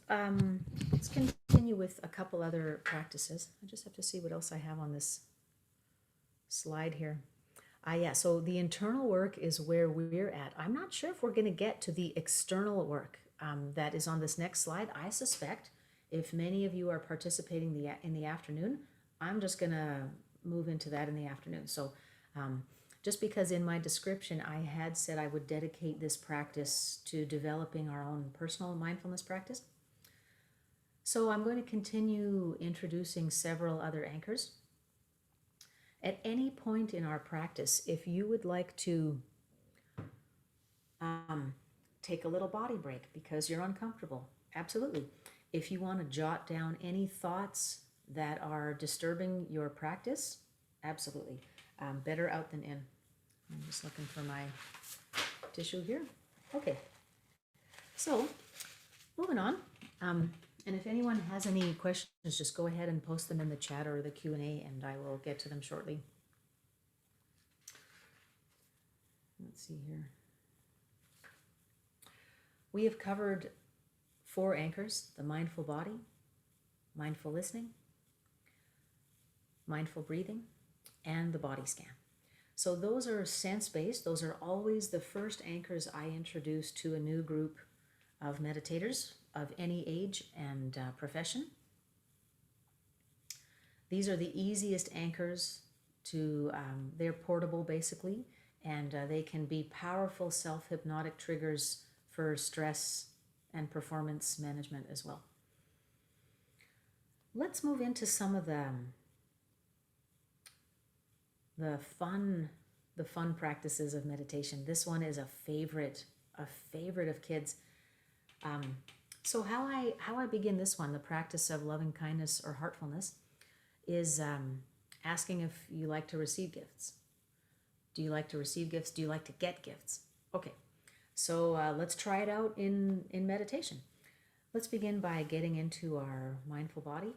continue with a couple other practices. I just have to see what else I have on this slide here. Yeah, so the internal work is where we're at. I'm not sure if we're going to get to the external work that is on this next slide. I suspect if many of you are participating in the afternoon, I'm just going to move into that in the afternoon. So just because in my description I had said I would dedicate this practice to developing our own personal mindfulness practice. So I'm going to continue introducing several other anchors. At any point in our practice, if you would like to take a little body break because you're uncomfortable, absolutely. If you want to jot down any thoughts that are disturbing your practice, absolutely. Better out than in. I'm just looking for my tissue here. Okay, so moving on. And if anyone has any questions, just go ahead and post them in the chat or the Q&A, and I will get to them shortly. Let's see here. We have covered 4 anchors: the mindful body, mindful listening, mindful breathing, and the body scan. So those are sense-based. Those are always the first anchors I introduce to a new group of meditators of any age and profession. These are the easiest anchors to, they're portable basically, and they can be powerful self-hypnotic triggers for stress and performance management as well. Let's move into some of the fun practices of meditation. This one is a favorite of kids. So how I begin this one, the practice of loving kindness or heartfulness, is asking if you like to receive gifts. Do you like to receive gifts? Do you like to get gifts? Okay, so let's try it out in meditation. Let's begin by getting into our mindful body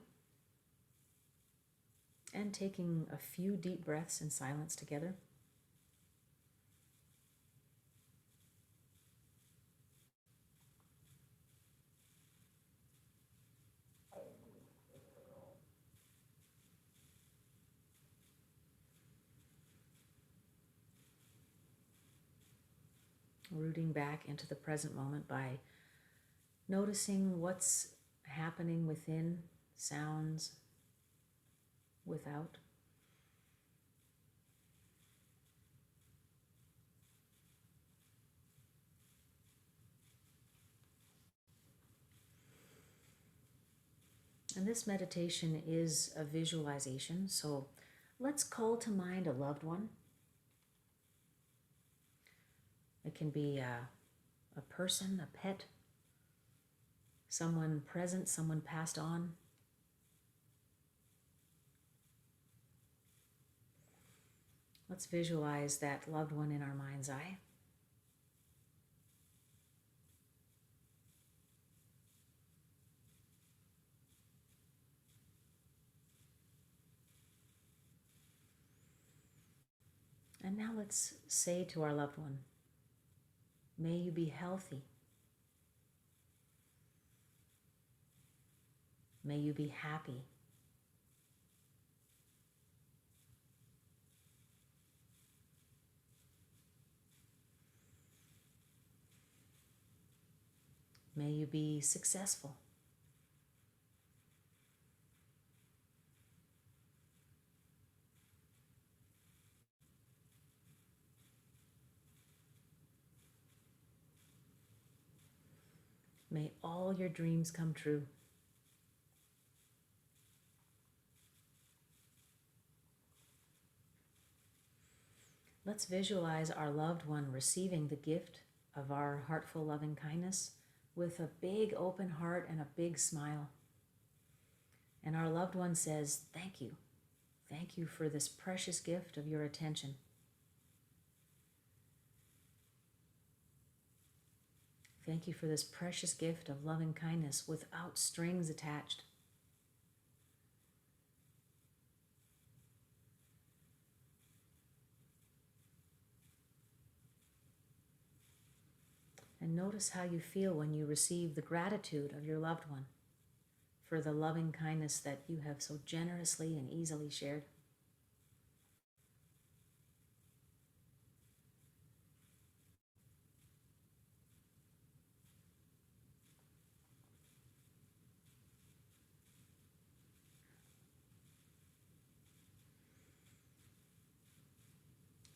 and taking a few deep breaths in silence together. Rooting back into the present moment by noticing what's happening within, sounds without. And this meditation is a visualization, so let's call to mind a loved one. It can be a person, a pet, someone present, someone passed on. Let's visualize that loved one in our mind's eye. And now let's say to our loved one, may you be healthy. May you be happy. May you be successful. May all your dreams come true. let's visualize our loved one receiving the gift of our heartful loving kindness with a big open heart and a big smile. And our loved one says, "Thank you. Thank you for this precious gift of your attention. Thank you for this precious gift of loving kindness without strings attached." And notice how you feel when you receive the gratitude of your loved one for the loving kindness that you have so generously and easily shared.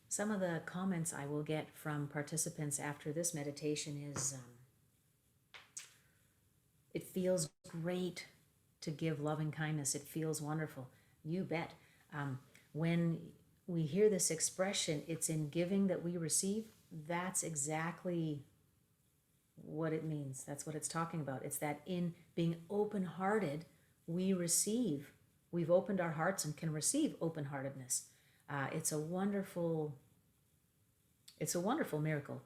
Some of the comments I will get from participants after this meditation is it feels great to give loving kindness. It feels wonderful. You bet. When we hear this expression, it's in giving that we receive. That's exactly what it means. That's what it's talking about. It's that in being open-hearted, we receive. We've opened our hearts and can receive open-heartedness. It's a wonderful miracle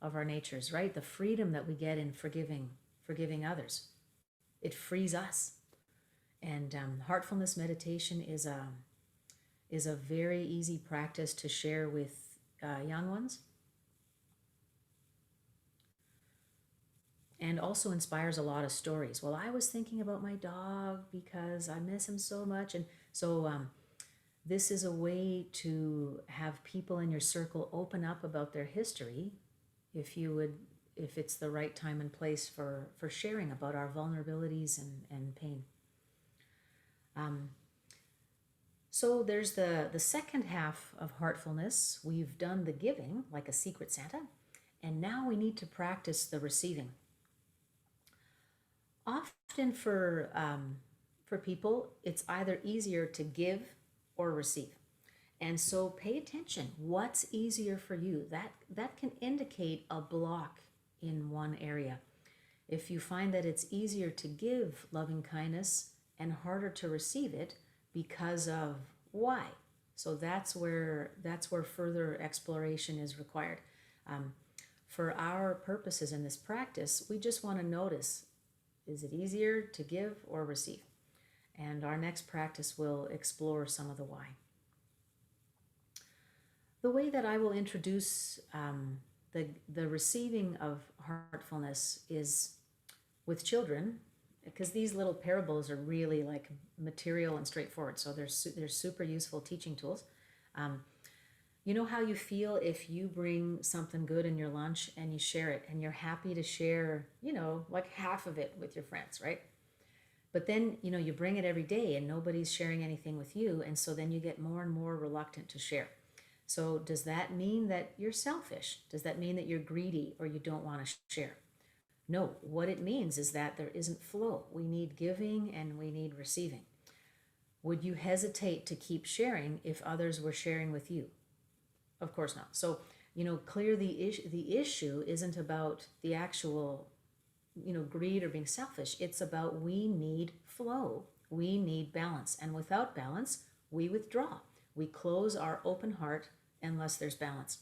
of our natures, right? The freedom that we get in forgiving others. It frees us. And heartfulness meditation is a very easy practice to share with young ones, and also inspires a lot of stories. Well, I was thinking about my dog because I miss him so much. And so this is a way to have people in your circle open up about their history, if it's the right time and place for sharing about our vulnerabilities and pain. So there's the second half of heartfulness. We've done the giving, like a secret Santa, and now we need to practice the receiving. Often for people, it's either easier to give or receive. And so pay attention. What's easier for you? That can indicate a block in one area. If you find that it's easier to give loving kindness and harder to receive it because of why. So that's where further exploration is required. For our purposes in this practice, we just want to notice, is it easier to give or receive? And our next practice will explore some of the why. The way that I will introduce the receiving of heartfulness is with children, because these little parables are really like material and straightforward. So they're super useful teaching tools. You know how you feel if you bring something good in your lunch and you share it and you're happy to share, like half of it with your friends, right? But then, you bring it every day and nobody's sharing anything with you. And so then you get more and more reluctant to share. So does that mean that you're selfish? Does that mean that you're greedy or you don't want to share? No, what it means is that there isn't flow. We need giving and we need receiving. Would you hesitate to keep sharing if others were sharing with you? Of course not. So, clear the issue isn't about the actual, greed or being selfish. It's about we need flow. We need balance. And without balance, we withdraw. We close our open heart unless there's balance.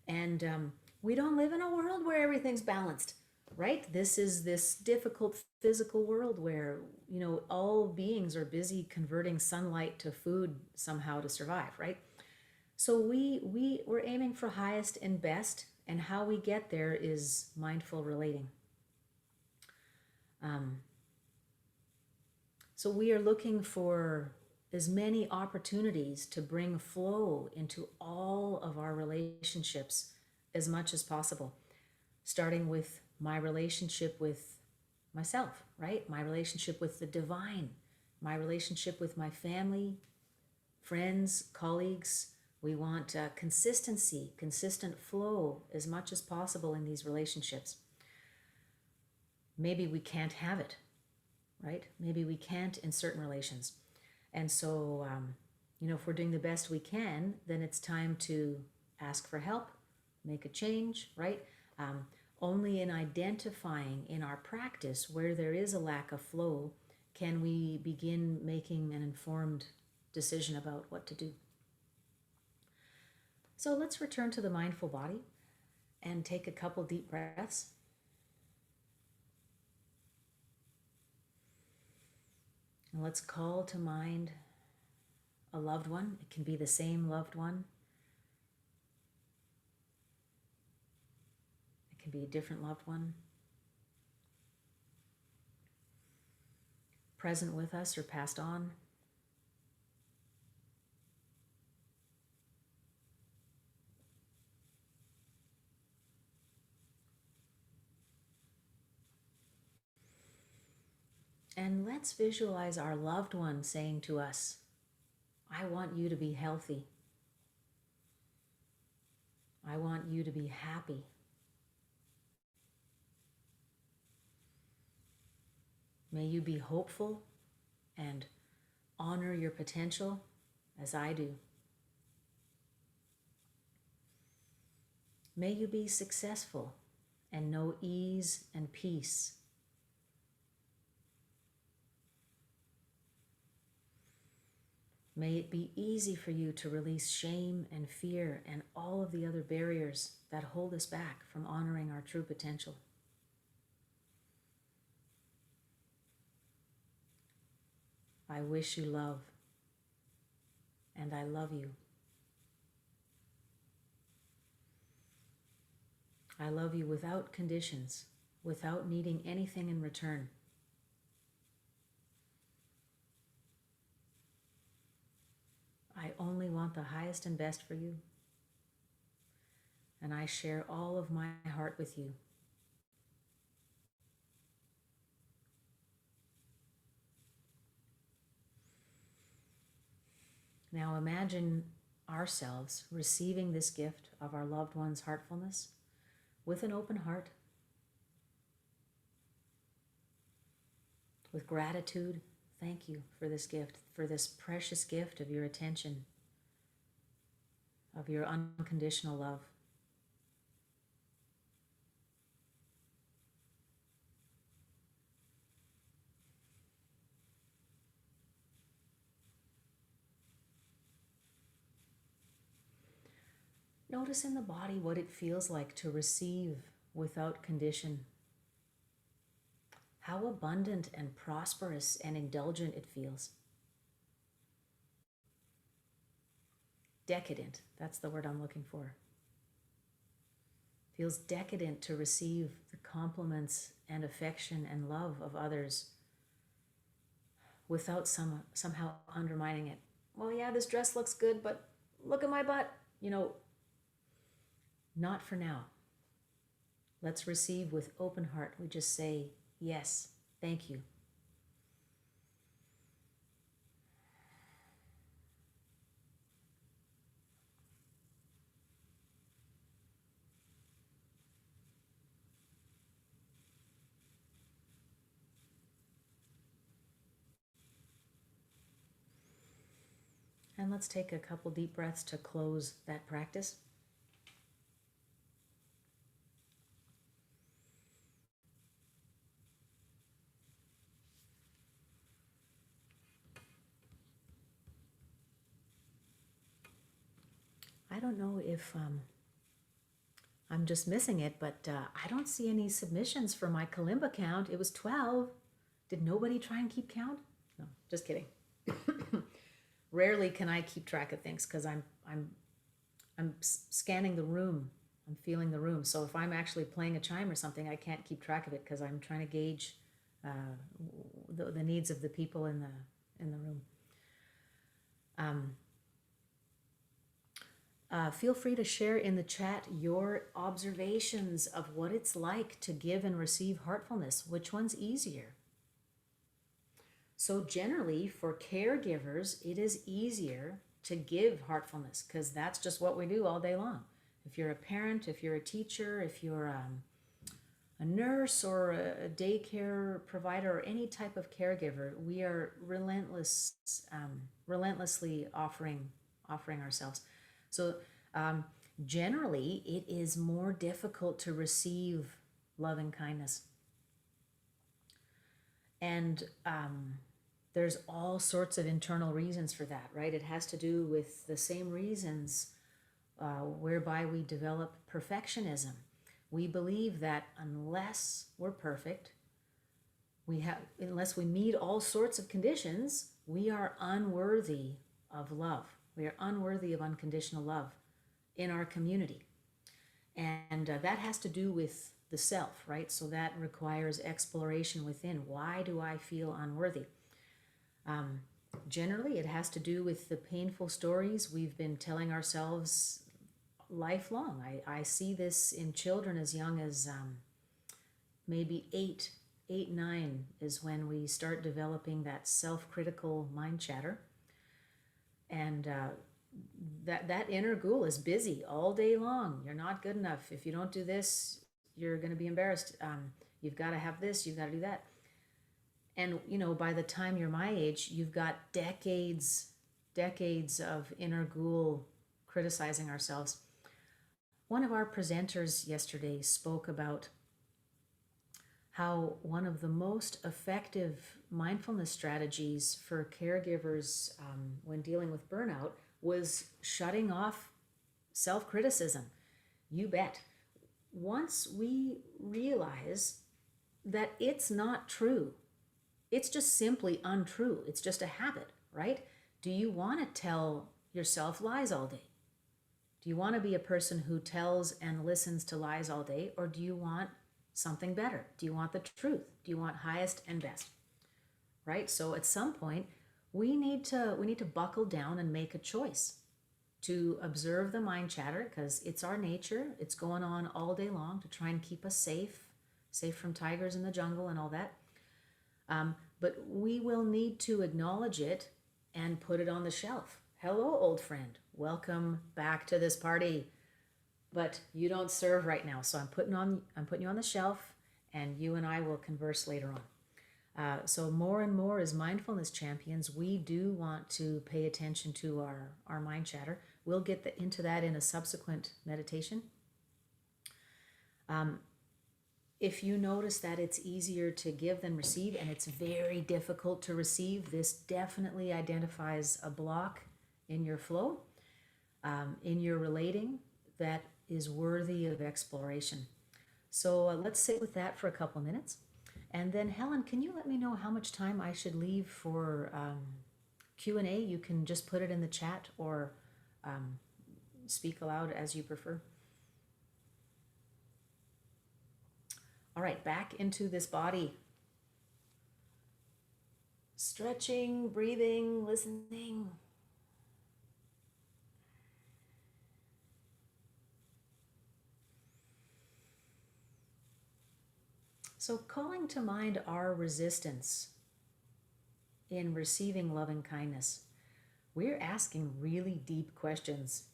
And we don't live in a world where everything's balanced, right? This is this difficult physical world where, all beings are busy converting sunlight to food somehow to survive, right? So we're aiming for highest and best, and how we get there is mindful relating. So we are looking for as many opportunities to bring flow into all of our relationships as much as possible, starting with my relationship with myself, right? My relationship with the divine, my relationship with my family, friends, colleagues. We want consistency, consistent flow as much as possible in these relationships. Maybe we can't have it, right? Maybe we can't in certain relations. And so, if we're doing the best we can, then it's time to ask for help, make a change, right? Um, Only in identifying in our practice where there is a lack of flow can we begin making an informed decision about what to do. So let's return to the mindful body and take a couple deep breaths. And let's call to mind a loved one. It can be the same loved one. It can be a different loved one. Present with us or passed on. And let's visualize our loved one saying to us, I want you to be healthy. I want you to be happy. May you be hopeful and honor your potential as I do. May you be successful and know ease and peace. May it be easy for you to release shame and fear and all of the other barriers that hold us back from honoring our true potential. I wish you love, and I love you. I love you without conditions, without needing anything in return. I only want the highest and best for you, and I share all of my heart with you. Now imagine ourselves receiving this gift of our loved one's heartfulness with an open heart, with gratitude. Thank you for this gift, for this precious gift of your attention, of your unconditional love. Notice in the body what it feels like to receive without condition. How abundant and prosperous and indulgent it feels. Decadent, that's the word I'm looking for. Feels decadent to receive the compliments and affection and love of others without somehow undermining it. Well, yeah, this dress looks good, but look at my butt. Not for now. Let's receive with open heart. We just say, yes, thank you. And let's take a couple deep breaths to close that practice. I don't know if I'm just missing it, but I don't see any submissions for my kalimba count. It was 12. Did nobody try and keep count? No, just kidding. Rarely can I keep track of things because I'm scanning the room. I'm feeling the room. So if I'm actually playing a chime or something, I can't keep track of it because I'm trying to gauge the needs of the people in the room. Feel free to share in the chat your observations of what it's like to give and receive heartfulness. Which one's easier? So generally, for caregivers, it is easier to give heartfulness because that's just what we do all day long. If you're a parent, if you're a teacher, if you're a nurse or a daycare provider or any type of caregiver, we are relentlessly offering ourselves. So Generally, it is more difficult to receive loving kindness. And there's all sorts of internal reasons for that, right? It has to do with the same reasons whereby we develop perfectionism. We believe that unless we're perfect, unless we meet all sorts of conditions, we are unworthy of love. We are unworthy of unconditional love in our community. And that has to do with the self, right? So that requires exploration within. Why do I feel unworthy? Um, Generally, it has to do with the painful stories we've been telling ourselves lifelong. I see this in children as young as maybe 9 is when we start developing that self-critical mind chatter. And that inner ghoul is busy all day long. You're not good enough. If you don't do this, you're going to be embarrassed. You've got to have this, you've got to do that. And, by the time you're my age, you've got decades of inner ghoul criticizing ourselves. One of our presenters yesterday spoke about how one of the most effective mindfulness strategies for caregivers when dealing with burnout was shutting off self-criticism. You bet. Once we realize that it's not true, it's just simply untrue. It's just a habit, right? Do you want to tell yourself lies all day? Do you want to be a person who tells and listens to lies all day, or do you want something better? Do you want the truth? Do you want highest and best? Right? So at some point, we need to buckle down and make a choice to observe the mind chatter, because it's our nature. It's going on all day long to try and keep us safe from tigers in the jungle and all that. But we will need to acknowledge it and put it on the shelf. Hello, old friend. Welcome back to this party. But you don't serve right now, so I'm putting you on the shelf, and you and I will converse later on. So more and more as mindfulness champions, we do want to pay attention to our mind chatter. We'll get into that in a subsequent meditation. If you notice that it's easier to give than receive, and it's very difficult to receive, this definitely identifies a block in your flow, in your relating, that is worthy of exploration. So let's sit with that for a couple of minutes. And then Helen, can you let me know how much time I should leave for Q&A? You can just put it in the chat or speak aloud as you prefer. All right, back into this body. Stretching, breathing, listening. So calling to mind our resistance in receiving loving kindness, we're asking really deep questions,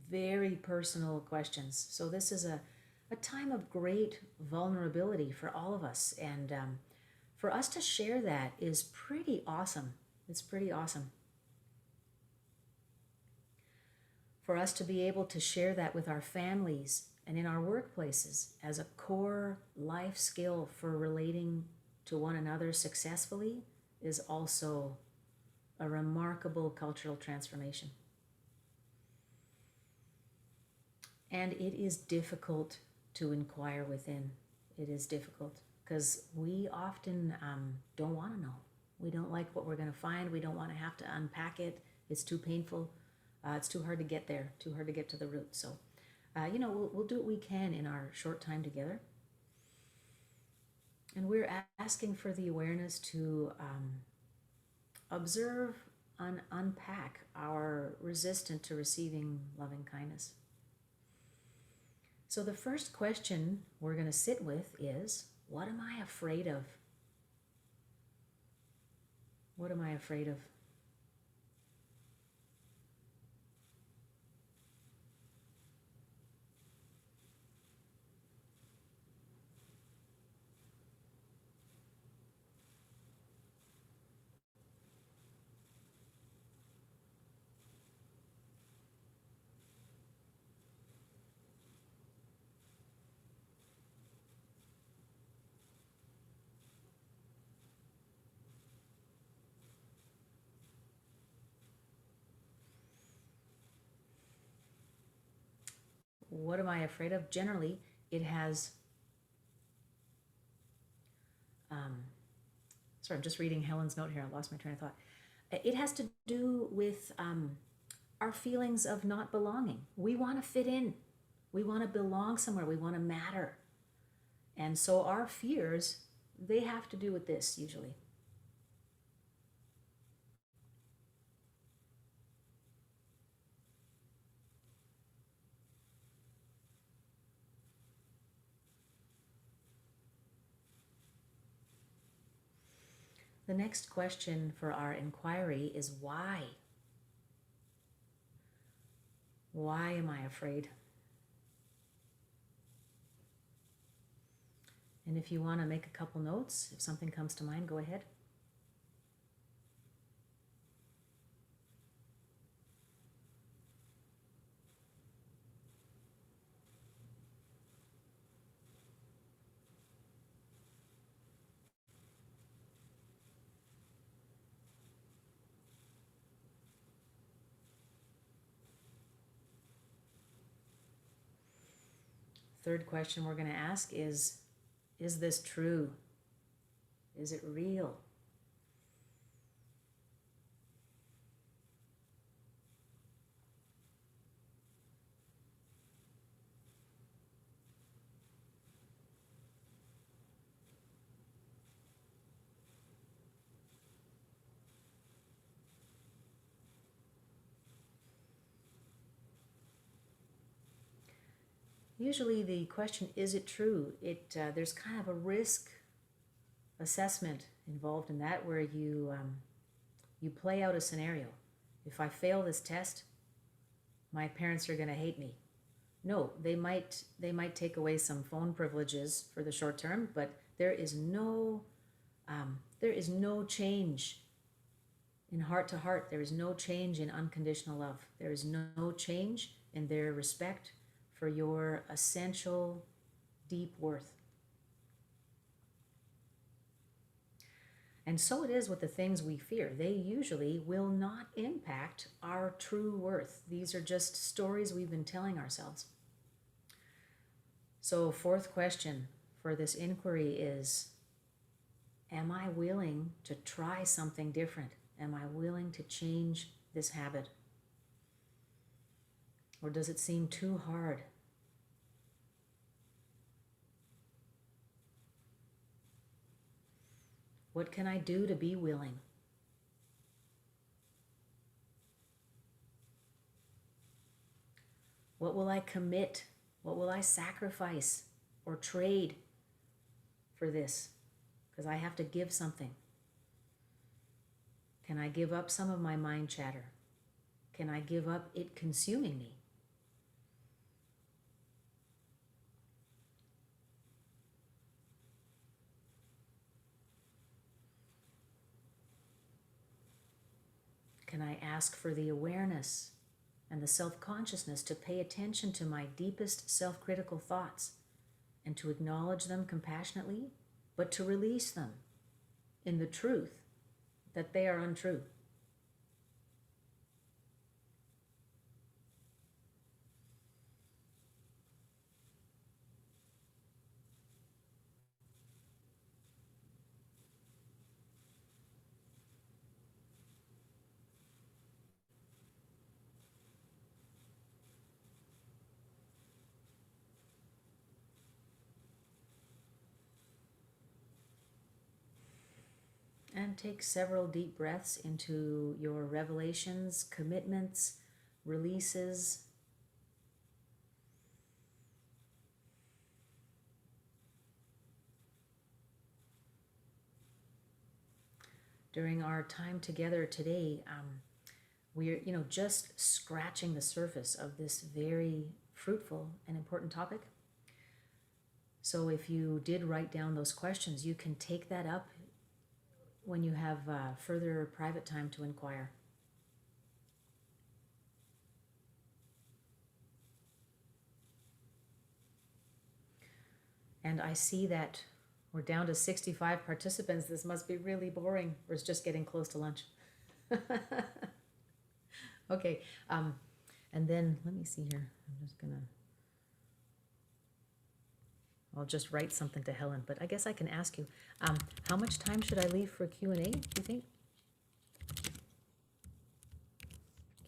very personal questions. So this is a time of great vulnerability for all of us. And for us to share that is pretty awesome. It's pretty awesome. For us to be able to share that with our families and in our workplaces as a core life skill for relating to one another successfully is also a remarkable cultural transformation. And it is difficult to inquire within. It is difficult because we often don't want to know. We don't like what we're going to find. We don't want to have to unpack it. It's too painful. It's too hard to get there, too hard to get to the root. So, we'll do what we can in our short time together. And we're asking for the awareness to observe and unpack our resistance to receiving loving kindness. So the first question we're going to sit with is, what am I afraid of? What am I afraid of? what am I afraid of? Generally, it has, sorry, I'm just reading Helen's note here. I lost my train of thought. It has to do with our feelings of not belonging. We want to fit in. We want to belong somewhere. We want to matter. And so our fears, they have to do with this usually. The next question for our inquiry is why? Why am I afraid? And if you want to make a couple notes, if something comes to mind, go ahead. Third question we're going to ask is this true? Is it real? Usually the question, is it true? There's kind of a risk assessment involved in that where you play out a scenario. If I fail this test, my parents are going to hate me. No, they might take away some phone privileges for the short term, but there is no change in heart to heart. There is no change in unconditional love. There is no change in their respect for your essential deep worth. And so it is with the things we fear. They usually will not impact our true worth. These are just stories we've been telling ourselves. So, fourth question for this inquiry is, am I willing to try something different? Am I willing to change this habit? Or does it seem too hard? What can I do to be willing? What will I commit? What will I sacrifice or trade for this? Because I have to give something. Can I give up some of my mind chatter? Can I give up it consuming me? Can I ask for the awareness and the self-consciousness to pay attention to my deepest self-critical thoughts and to acknowledge them compassionately, but to release them in the truth that they are untrue? And take several deep breaths into your revelations, commitments, releases. During our time together today, we're just scratching the surface of this very fruitful and important topic. So if you did write down those questions, you can take that up when you have further private time to inquire. And I see that we're down to 65 participants. This must be really boring, or it's just getting close to lunch. Okay, and then let me see here. I'm just gonna I'll just write something to Helen, but I guess I can ask you, how much time should I leave for Q&A, do you think?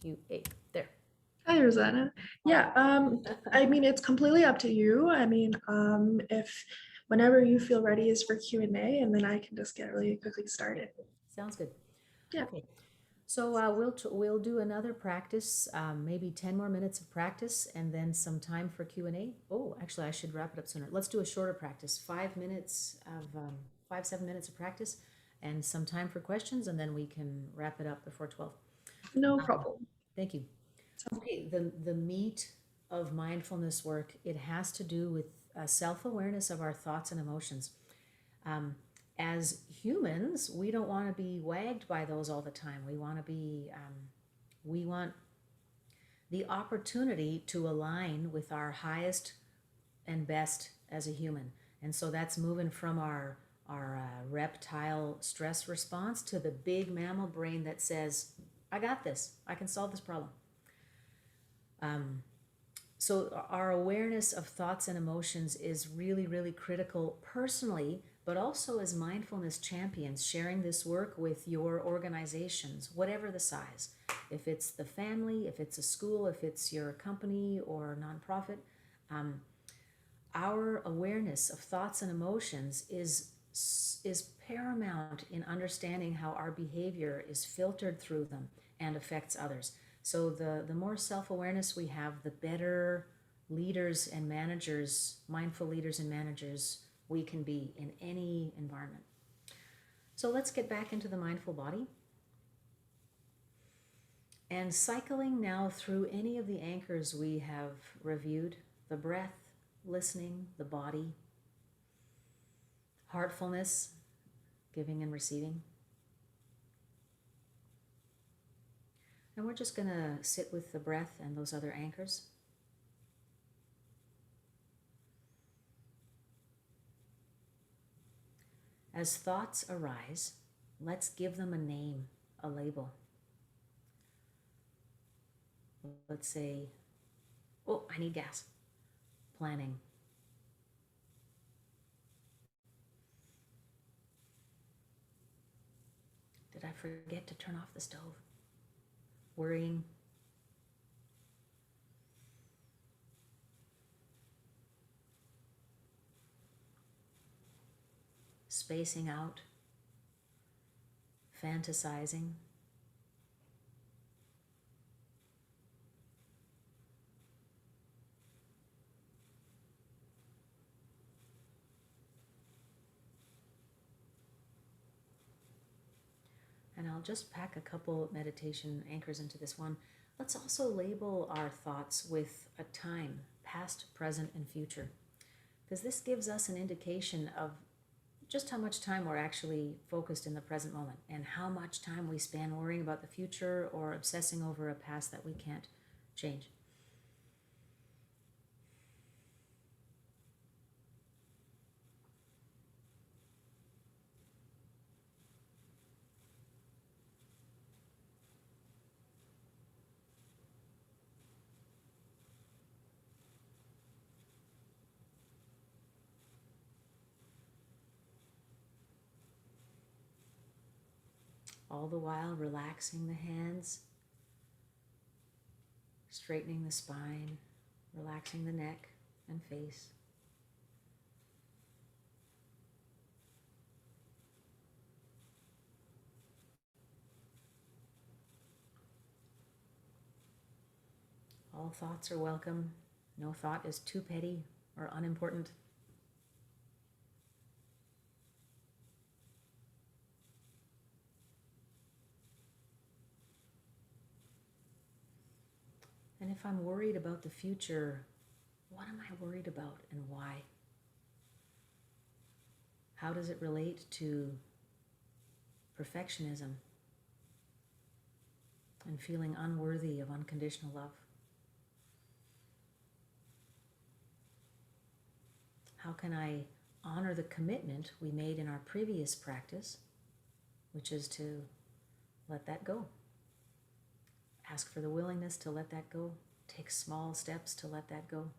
Q&A, there. Hi, Rosanna. Yeah, I mean, it's completely up to you. I mean, if whenever you feel ready is for Q&A, and then I can just get really quickly started. Sounds good. Yeah. Okay. So we'll do another practice, maybe 10 more minutes of practice, and then some time for Q&A. Oh, actually, I should wrap it up sooner. Let's do a shorter practice, 7 minutes of practice, and some time for questions, and then we can wrap it up before 12. No problem. Thank you. Okay, the meat of mindfulness work, it has to do with self-awareness of our thoughts and emotions. As humans, we don't want to be wagged by those all the time. We want the opportunity to align with our highest and best as a human. And so that's moving from our reptile stress response to the big mammal brain that says, I got this, I can solve this problem. So our awareness of thoughts and emotions is really, really critical personally, but also as mindfulness champions, sharing this work with your organizations, whatever the size. If it's the family, if it's a school, if it's your company or nonprofit, our awareness of thoughts and emotions is paramount in understanding how our behavior is filtered through them and affects others. So the more self-awareness we have, the better leaders and managers, mindful leaders and managers we can be in any environment. So let's get back into the mindful body. And cycling now through any of the anchors we have reviewed, the breath, listening, the body, heartfulness, giving and receiving. And we're just going to sit with the breath and those other anchors. As thoughts arise, let's give them a name, a label. Let's say, oh, I need gas. Planning. Did I forget to turn off the stove? Worrying. Spacing out. Fantasizing. And I'll just pack a couple meditation anchors into this one. Let's also label our thoughts with a time, past, present, and future, because this gives us an indication of just how much time we're actually focused in the present moment and how much time we spend worrying about the future or obsessing over a past that we can't change. All the while relaxing the hands, straightening the spine, relaxing the neck and face. All thoughts are welcome. No thought is too petty or unimportant. And if I'm worried about the future, what am I worried about and why? How does it relate to perfectionism and feeling unworthy of unconditional love? How can I honor the commitment we made in our previous practice, which is to let that go? Ask for the willingness to let that go. Take small steps to let that go.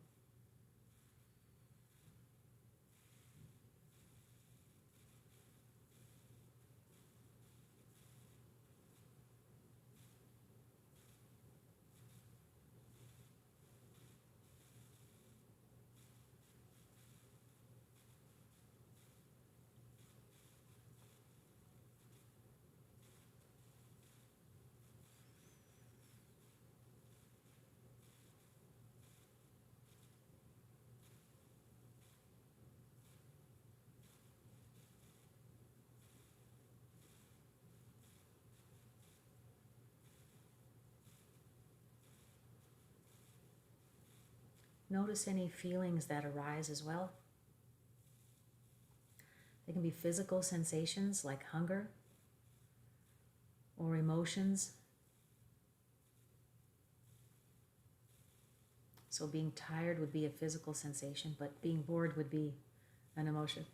notice any feelings that arise as well. They can be physical sensations like hunger or emotions. So being tired would be a physical sensation, but being bored would be an emotion.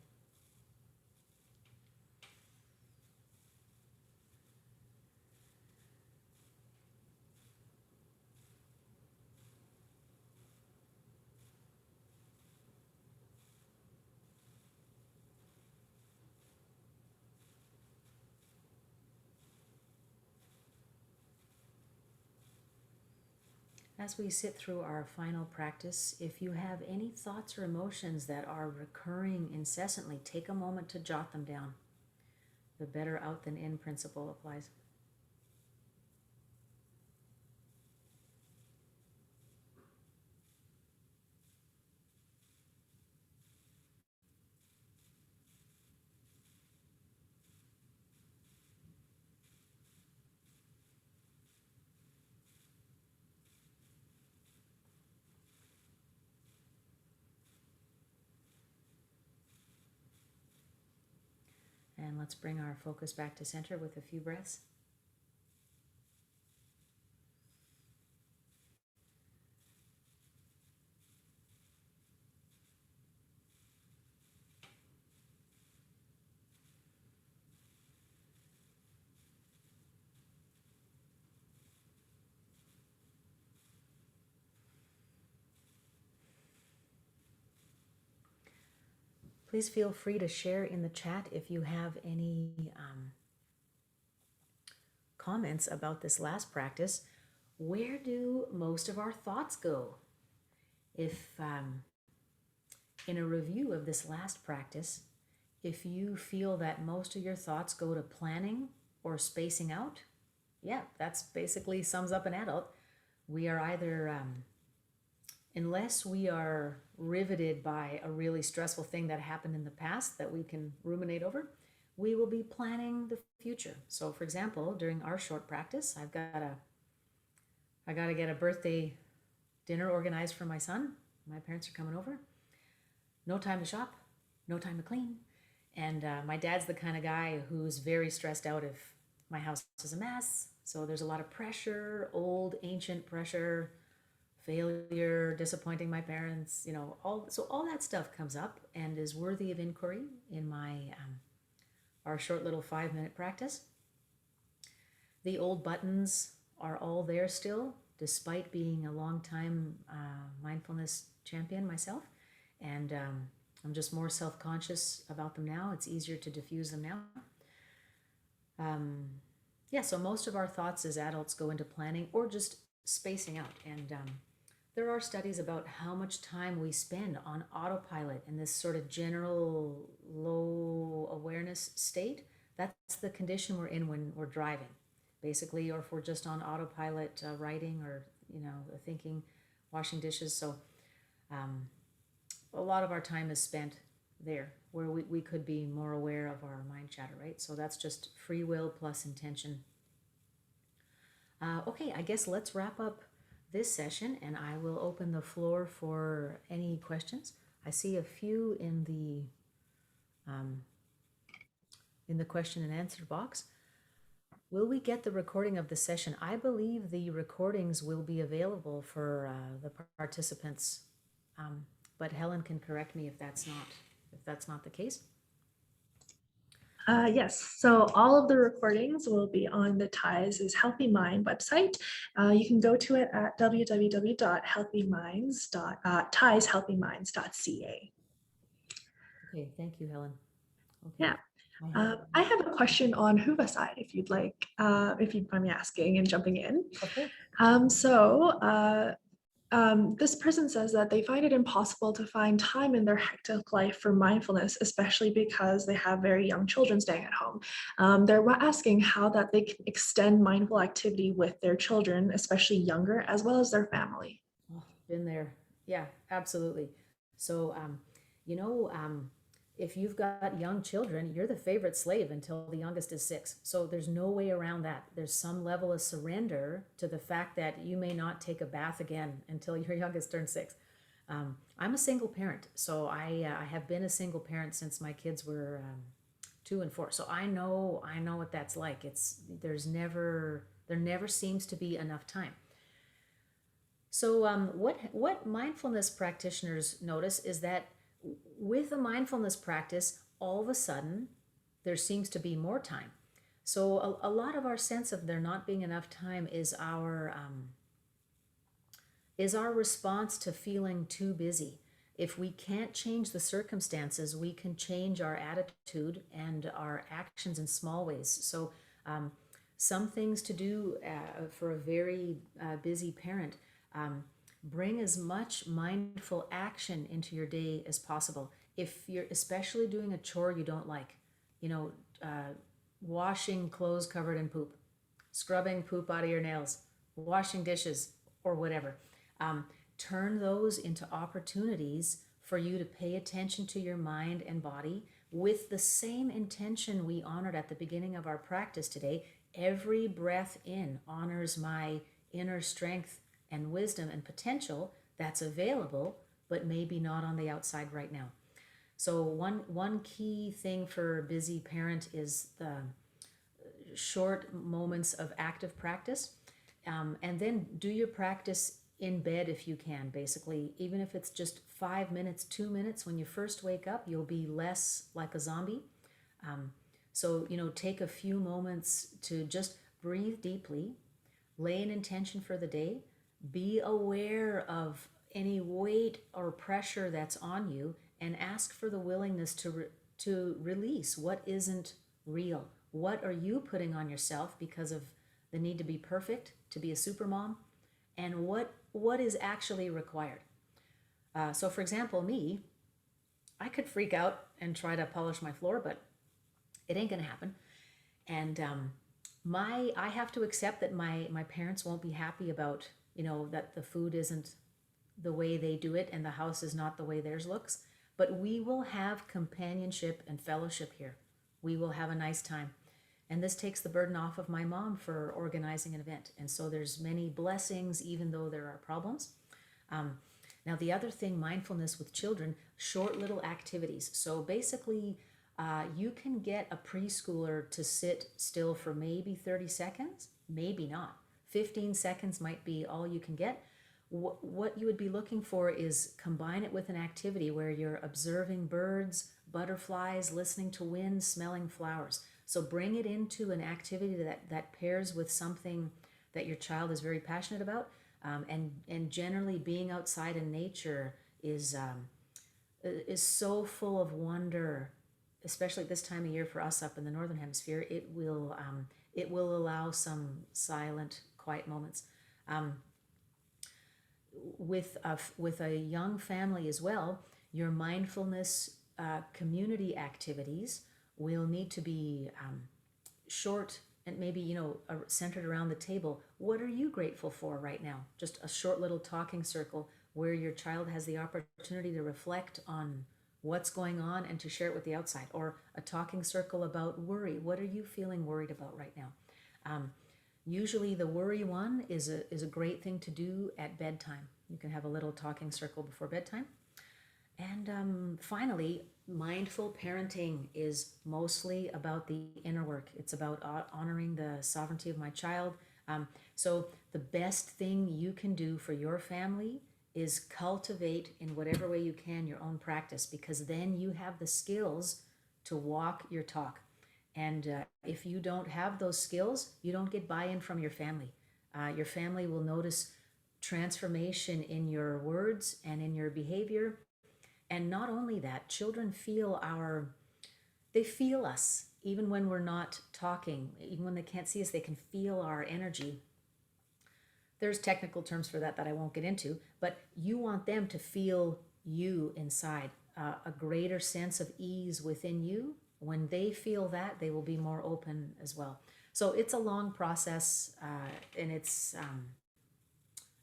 As we sit through our final practice, if you have any thoughts or emotions that are recurring incessantly, take a moment to jot them down. The better out than in principle applies. And let's bring our focus back to center with a few breaths. Please feel free to share in the chat if you have any comments about this last practice. Where do most of our thoughts go? If in a review of this last practice, if you feel that most of your thoughts go to planning or spacing out, yeah, that's basically sums up an adult. We are either, unless we are riveted by a really stressful thing that happened in the past that we can ruminate over, we will be planning the future. So, for example, during our short practice, I got to get a birthday dinner organized for my son. My parents are coming over. No time to shop, no time to clean. And my dad's the kind of guy who's very stressed out if my house is a mess. So there's a lot of pressure, old, ancient pressure, failure, disappointing my parents, all that stuff comes up and is worthy of inquiry in our short little 5-minute practice. The old buttons are all there still, despite being a long time mindfulness champion myself. And I'm just more self-conscious about them now. It's easier to diffuse them now. So most of our thoughts as adults go into planning or just spacing out. And there are studies about how much time we spend on autopilot in this sort of general low awareness state. That's the condition we're in when we're driving, basically, or if we're just on autopilot writing or, thinking, washing dishes. So a lot of our time is spent there where we could be more aware of our mind chatter, right? So that's just free will plus intention. Okay, I guess let's wrap up this session and I will open the floor for any questions. I see a few in the question and answer box. Will we get the recording of the session? I believe the recordings will be available for the participants, but Helen can correct me if that's not the case. Yes, so all of the recordings will be on the Ties Healthy Mind website. You can go to it at www.tieshealthyminds.ca. Okay, thank you, Helen. Okay. Yeah. I have a question on Huvaside, if you'd like, if you'd mind me asking and jumping in. Of course. This person says that they find it impossible to find time in their hectic life for mindfulness, especially because they have very young children staying at home. They're asking how that they can extend mindful activity with their children, especially younger, as well as their family. Oh, been there. Yeah, absolutely. So, if you've got young children, you're the favorite slave until the youngest is 6. So there's no way around that. There's some level of surrender to the fact that you may not take a bath again until your youngest turns 6. I'm a single parent, so I have been a single parent since my kids were 2 and 4. So I know what that's like. There never seems to be enough time. So what mindfulness practitioners notice is that with a mindfulness practice, all of a sudden there seems to be more time. So a lot of our sense of there not being enough time is our response to feeling too busy. If we can't change the circumstances, we can change our attitude and our actions in small ways. So, um, some things to do for a very busy parent, bring as much mindful action into your day as possible. If you're especially doing a chore you don't like, you know, washing clothes covered in poop, scrubbing poop out of your nails, washing dishes, or whatever. Um, Turn those into opportunities for you to pay attention to your mind and body with the same intention we honored at the beginning of our practice today. Every breath in honors my inner strength and wisdom and potential that's available, but maybe not on the outside right now. So one key thing for a busy parent is the short moments of active practice. And then do your practice in bed if you can, basically. Even if it's just 5 minutes, 2 minutes, when you first wake up, you'll be less like a zombie. Um, so, take a few moments to just breathe deeply, lay an intention for the day, be aware of any weight or pressure that's on you, and ask for the willingness to release what isn't real. What are you putting on yourself because of the need to be perfect, to be a super mom, and what is actually required? So, for example, me, I could freak out and try to polish my floor, but it ain't gonna happen. And my I have to accept that my parents won't be happy about that the food isn't the way they do it and the house is not the way theirs looks. But we will have companionship and fellowship here. We will have a nice time. And this takes the burden off of my mom for organizing an event. And so there's many blessings, even though there are problems. Um, Now, the other thing, mindfulness with children, short little activities. So basically, you can get a preschooler to sit still for maybe 30 seconds, maybe not. 15 seconds might be all you can get. What you would be looking for is combine it with an activity where you're observing birds, butterflies, listening to wind, smelling flowers. So bring it into an activity that pairs with something that your child is very passionate about. And generally being outside in nature is so full of wonder, especially at this time of year for us up in the northern hemisphere. It will allow some silent, quiet moments. Um, with a young family as well, your mindfulness community activities will need to be short and maybe centered around the table. What are you grateful for right now? Just a short little talking circle where your child has the opportunity to reflect on what's going on and to share it with the outside, or a talking circle about worry. What are you feeling worried about right now? um, Usually the worry one is a great thing to do at bedtime. You can have a little talking circle before bedtime. And finally, mindful parenting is mostly about the inner work. It's about honoring the sovereignty of my child. So, the best thing you can do for your family is cultivate in whatever way you can your own practice, because then you have the skills to walk your talk. And if you don't have those skills, you don't get buy in from your family. Your family will notice transformation in your words and in your behavior. And not only that, children they feel us even when we're not talking, even when they can't see us, they can feel our energy. There's technical terms for that I won't get into, but you want them to feel you inside, a greater sense of ease within you. When they feel that, they will be more open as well. So it's a long process, and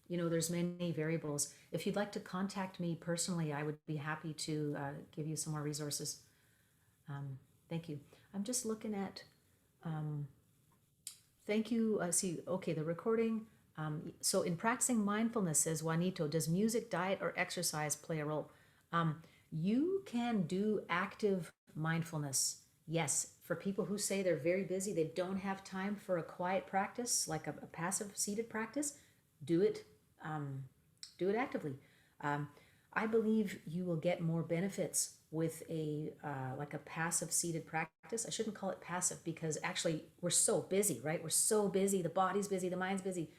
there's many variables. If you'd like to contact me personally, I would be happy to give you some more resources. Thank you. I'm just looking at, thank you. See, okay, the recording So in practicing mindfulness, says Juanito, does music, diet, or exercise play a role? Um, you can do active mindfulness. Yes, for people who say they're very busy, they don't have time for a quiet practice, like a passive seated practice, do it. Um, do it actively. Um, I believe you will get more benefits with a like a passive seated practice. I shouldn't call it passive because actually we're so busy, right? We're so busy. The body's busy, the mind's busy.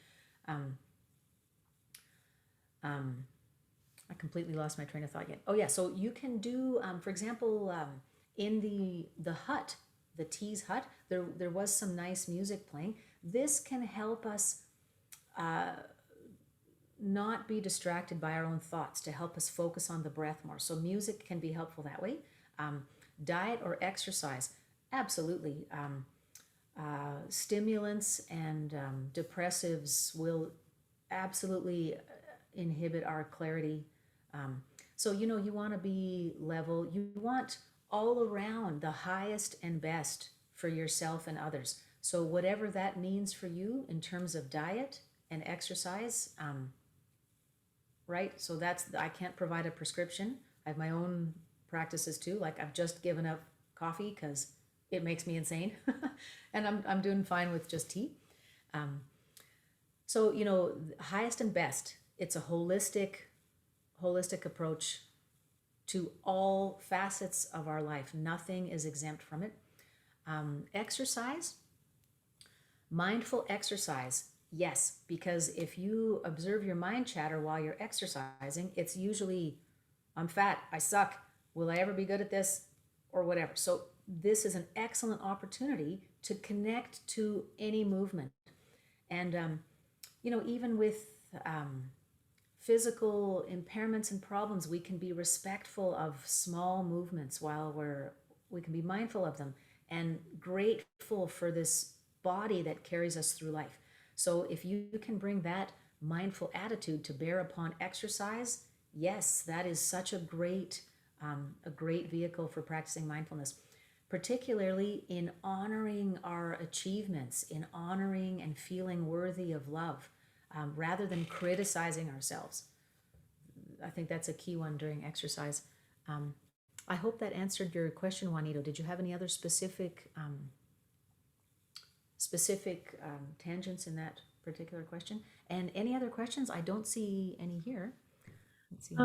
Um, um, I completely lost my train of thought again. Oh yeah, so you can do, for example, in the hut, the tea's hut, there was some nice music playing. This can help us uh, not be distracted by our own thoughts, to help us focus on the breath more. So music can be helpful that way. Um, Diet or exercise, absolutely. Stimulants and depressives will absolutely inhibit our clarity. Um, so, you want to be level. You want all around the highest and best for yourself and others. So, whatever that means for you in terms of diet and exercise, right? So I can't provide a prescription. I have my own practices too. Like I've just given up coffee because it makes me insane, and I'm doing fine with just tea. Um, so highest and best. It's a holistic approach to all facets of our life. Nothing is exempt from it. Exercise, mindful exercise. Yes, because if you observe your mind chatter while you're exercising, it's usually, I'm fat, I suck, will I ever be good at this, or whatever. So, this is an excellent opportunity to connect to any movement. And, even with physical impairments and problems, we can be respectful of small movements while we can be mindful of them and grateful for this body that carries us through life. So if you can bring that mindful attitude to bear upon exercise, yes, that is such a great vehicle for practicing mindfulness, particularly in honoring our achievements, in honoring and feeling worthy of love, rather than criticizing ourselves. I think that's a key one during exercise. Um, I hope that answered your question, Juanito. Did you have any other specific tangents in that particular question? And any other questions? I don't see any here. Let's see.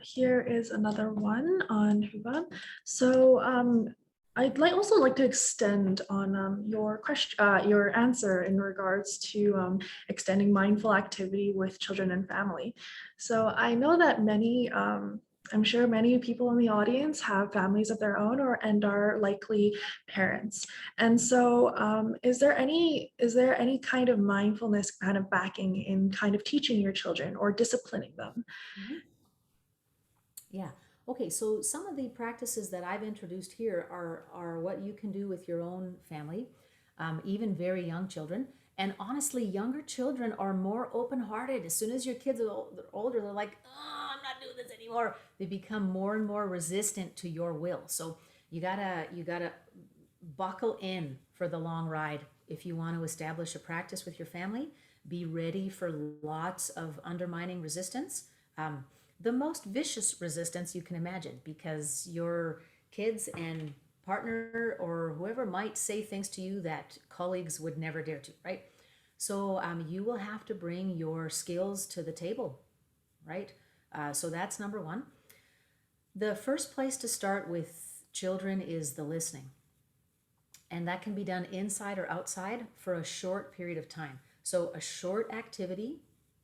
Here is another one on Huban. So I'd also like to extend on your question, your answer in regards to extending mindful activity with children and family. So I know that I'm sure many people in the audience have families of their own and are likely parents. And so is there any kind of mindfulness kind of backing in kind of teaching your children or disciplining them? Mhm. Yeah. Okay, so some of the practices that I've introduced here are what you can do with your own family, even very young children. And honestly, younger children are more open-hearted. As soon as your kids are older, they're like, "Oh, I'm not doing this anymore." They become more and more resistant to your will. So you gotta buckle in for the long ride if you want to establish a practice with your family. Be ready for lots of undermining resistance. Um, the most vicious resistance you can imagine, because your kids and partner or whoever might say things to you that colleagues would never dare to, right? So you will have to bring your skills to the table, right? So that's number one. The first place to start with children is the listening, and that can be done inside or outside for a short period of time. So a short activity,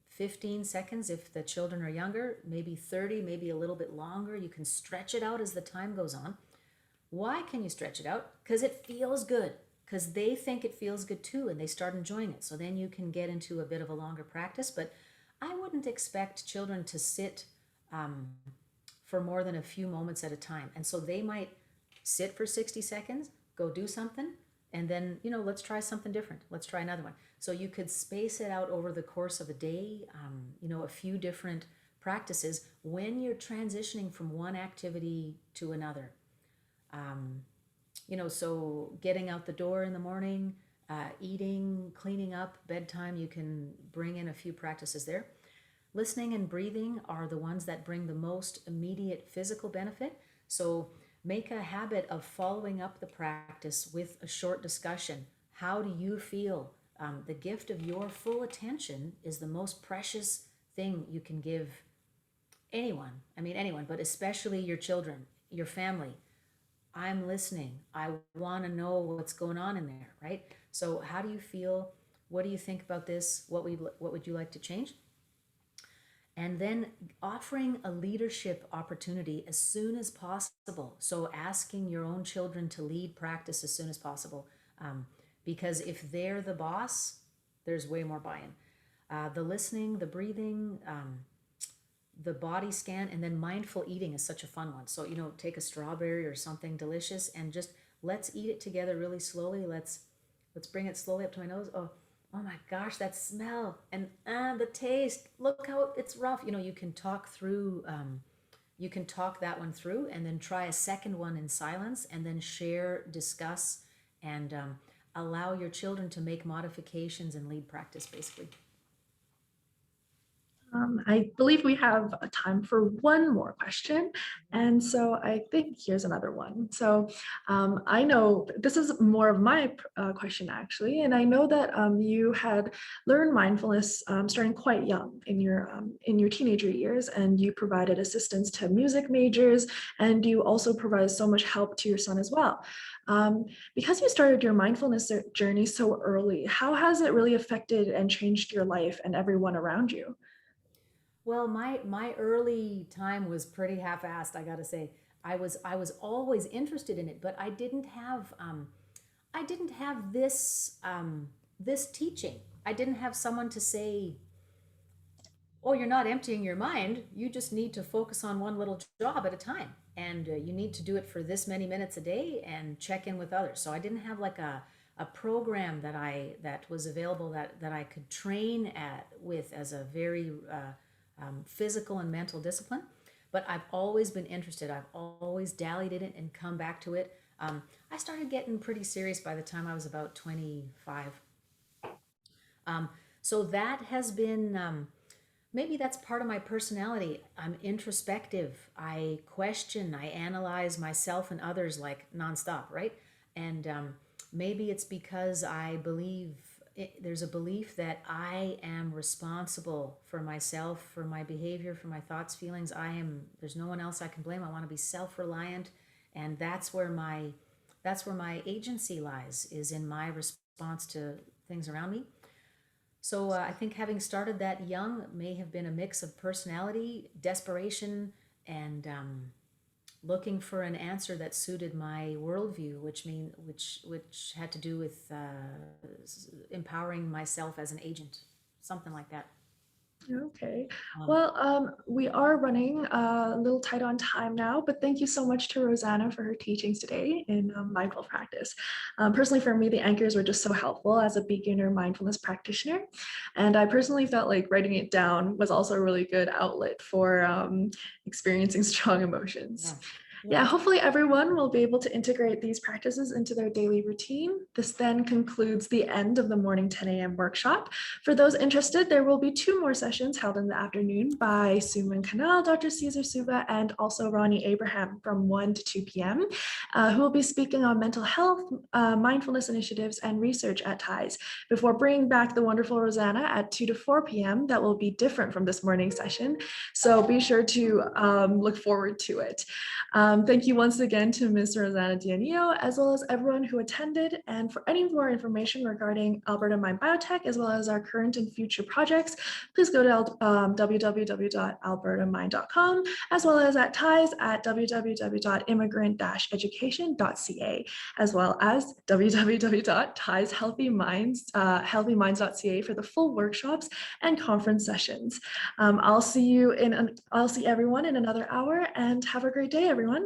15 seconds if the children are younger, maybe 30, maybe a little bit longer. You can stretch it out as the time goes on. Why can you stretch it out? Because it feels good, because they think it feels good too, and they start enjoying it. So then you can get into a bit of a longer practice. But I wouldn't expect children to sit um, for more than a few moments at a time. And so they might sit for 60 seconds, go do something, and then, let's try something different. Let's try another one. So you could space it out over the course of a day, a few different practices when you're transitioning from one activity to another. So getting out the door in the morning, Eating, cleaning up, bedtime, you can bring in a few practices there. Listening and breathing are the ones that bring the most immediate physical benefit. So make a habit of following up the practice with a short discussion. How do you feel? The gift of your full attention is the most precious thing you can give anyone. I mean, anyone, but especially your children, your family. I'm listening. I want to know what's going on in there, right? So, how do you feel? What do you think about this? What would you like to change? And then offering a leadership opportunity as soon as possible. So asking your own children to lead practice as soon as possible, because if they're the boss, there's way more buy-in. The listening, the breathing, the body scan, and then mindful eating is such a fun one. So take a strawberry or something delicious and just let's eat it together really slowly. Let's bring it slowly up to my nose. Oh my gosh, that smell and the taste. Look how it's rough. You can talk through, you can talk that one through and then try a second one in silence and then share, discuss, and allow your children to make modifications and lead practice basically. I believe we have a time for one more question. And so I think here's another one. So I know this is more of my question actually, and I know that you had learned mindfulness starting quite young in your teenager years, and you provided assistance to music majors, and you also provided so much help to your son as well. Because you started your mindfulness journey so early, how has it really affected and changed your life and everyone around you? Well, my early time was pretty half-assed, I gotta say. I was always interested in it, but I didn't have this teaching. I didn't have someone to say, "Oh, you're not emptying your mind. You just need to focus on one little job at a time, and you need to do it for this many minutes a day and check in with others." So I didn't have like a program that was available that I could train at with as a very physical and mental discipline. But I've always been interested. I've always dallied in it and come back to it. I started getting pretty serious by the time I was about 25. Um, so that has been, maybe that's part of my personality. I'm introspective. I question, I analyze myself and others like nonstop, right? And maybe it's because I believe there's a belief that I am responsible for myself, for my behavior, for my thoughts, feelings. There's no one else I can blame. I want to be self-reliant. And that's where my agency lies, is in my response to things around me. So I think having started that young may have been a mix of personality, desperation, and looking for an answer that suited my worldview, which had to do with empowering myself as an agent, something like that. Okay. Um, Well, we are running a little tight on time now, but thank you so much to Rosanna for her teachings today in mindful practice. Personally, for me, the anchors were just so helpful as a beginner mindfulness practitioner. And I personally felt like writing it down was also a really good outlet for experiencing strong emotions. yeah, Yeah, yeah. hopefully everyone will be able to integrate these practices into their daily routine. This then concludes the end of the morning 10 a.m. workshop. For those interested, there will be two more sessions held in the afternoon by Suman Kanal, Dr. Caesar Suba, and also Ronnie Abraham from 1 to 2 p.m., who will be speaking on mental health, mindfulness initiatives, and research at TIES, before bringing back the wonderful Rosanna at 2 to 4 p.m. That will be different from this morning session. So be sure to look forward to it. Thank you once again to Ms. Rosanna Dianillo, as well as everyone who attended. And for any more information regarding Alberta Mind Biotech, as well as our current and future projects, please go to www.albertamind.com, as well as at TIES at www.immigrant-education.ca, as well as www.tieshealthyminds.ca for the full workshops and conference sessions. I'll see everyone in another hour, and have a great day, everyone.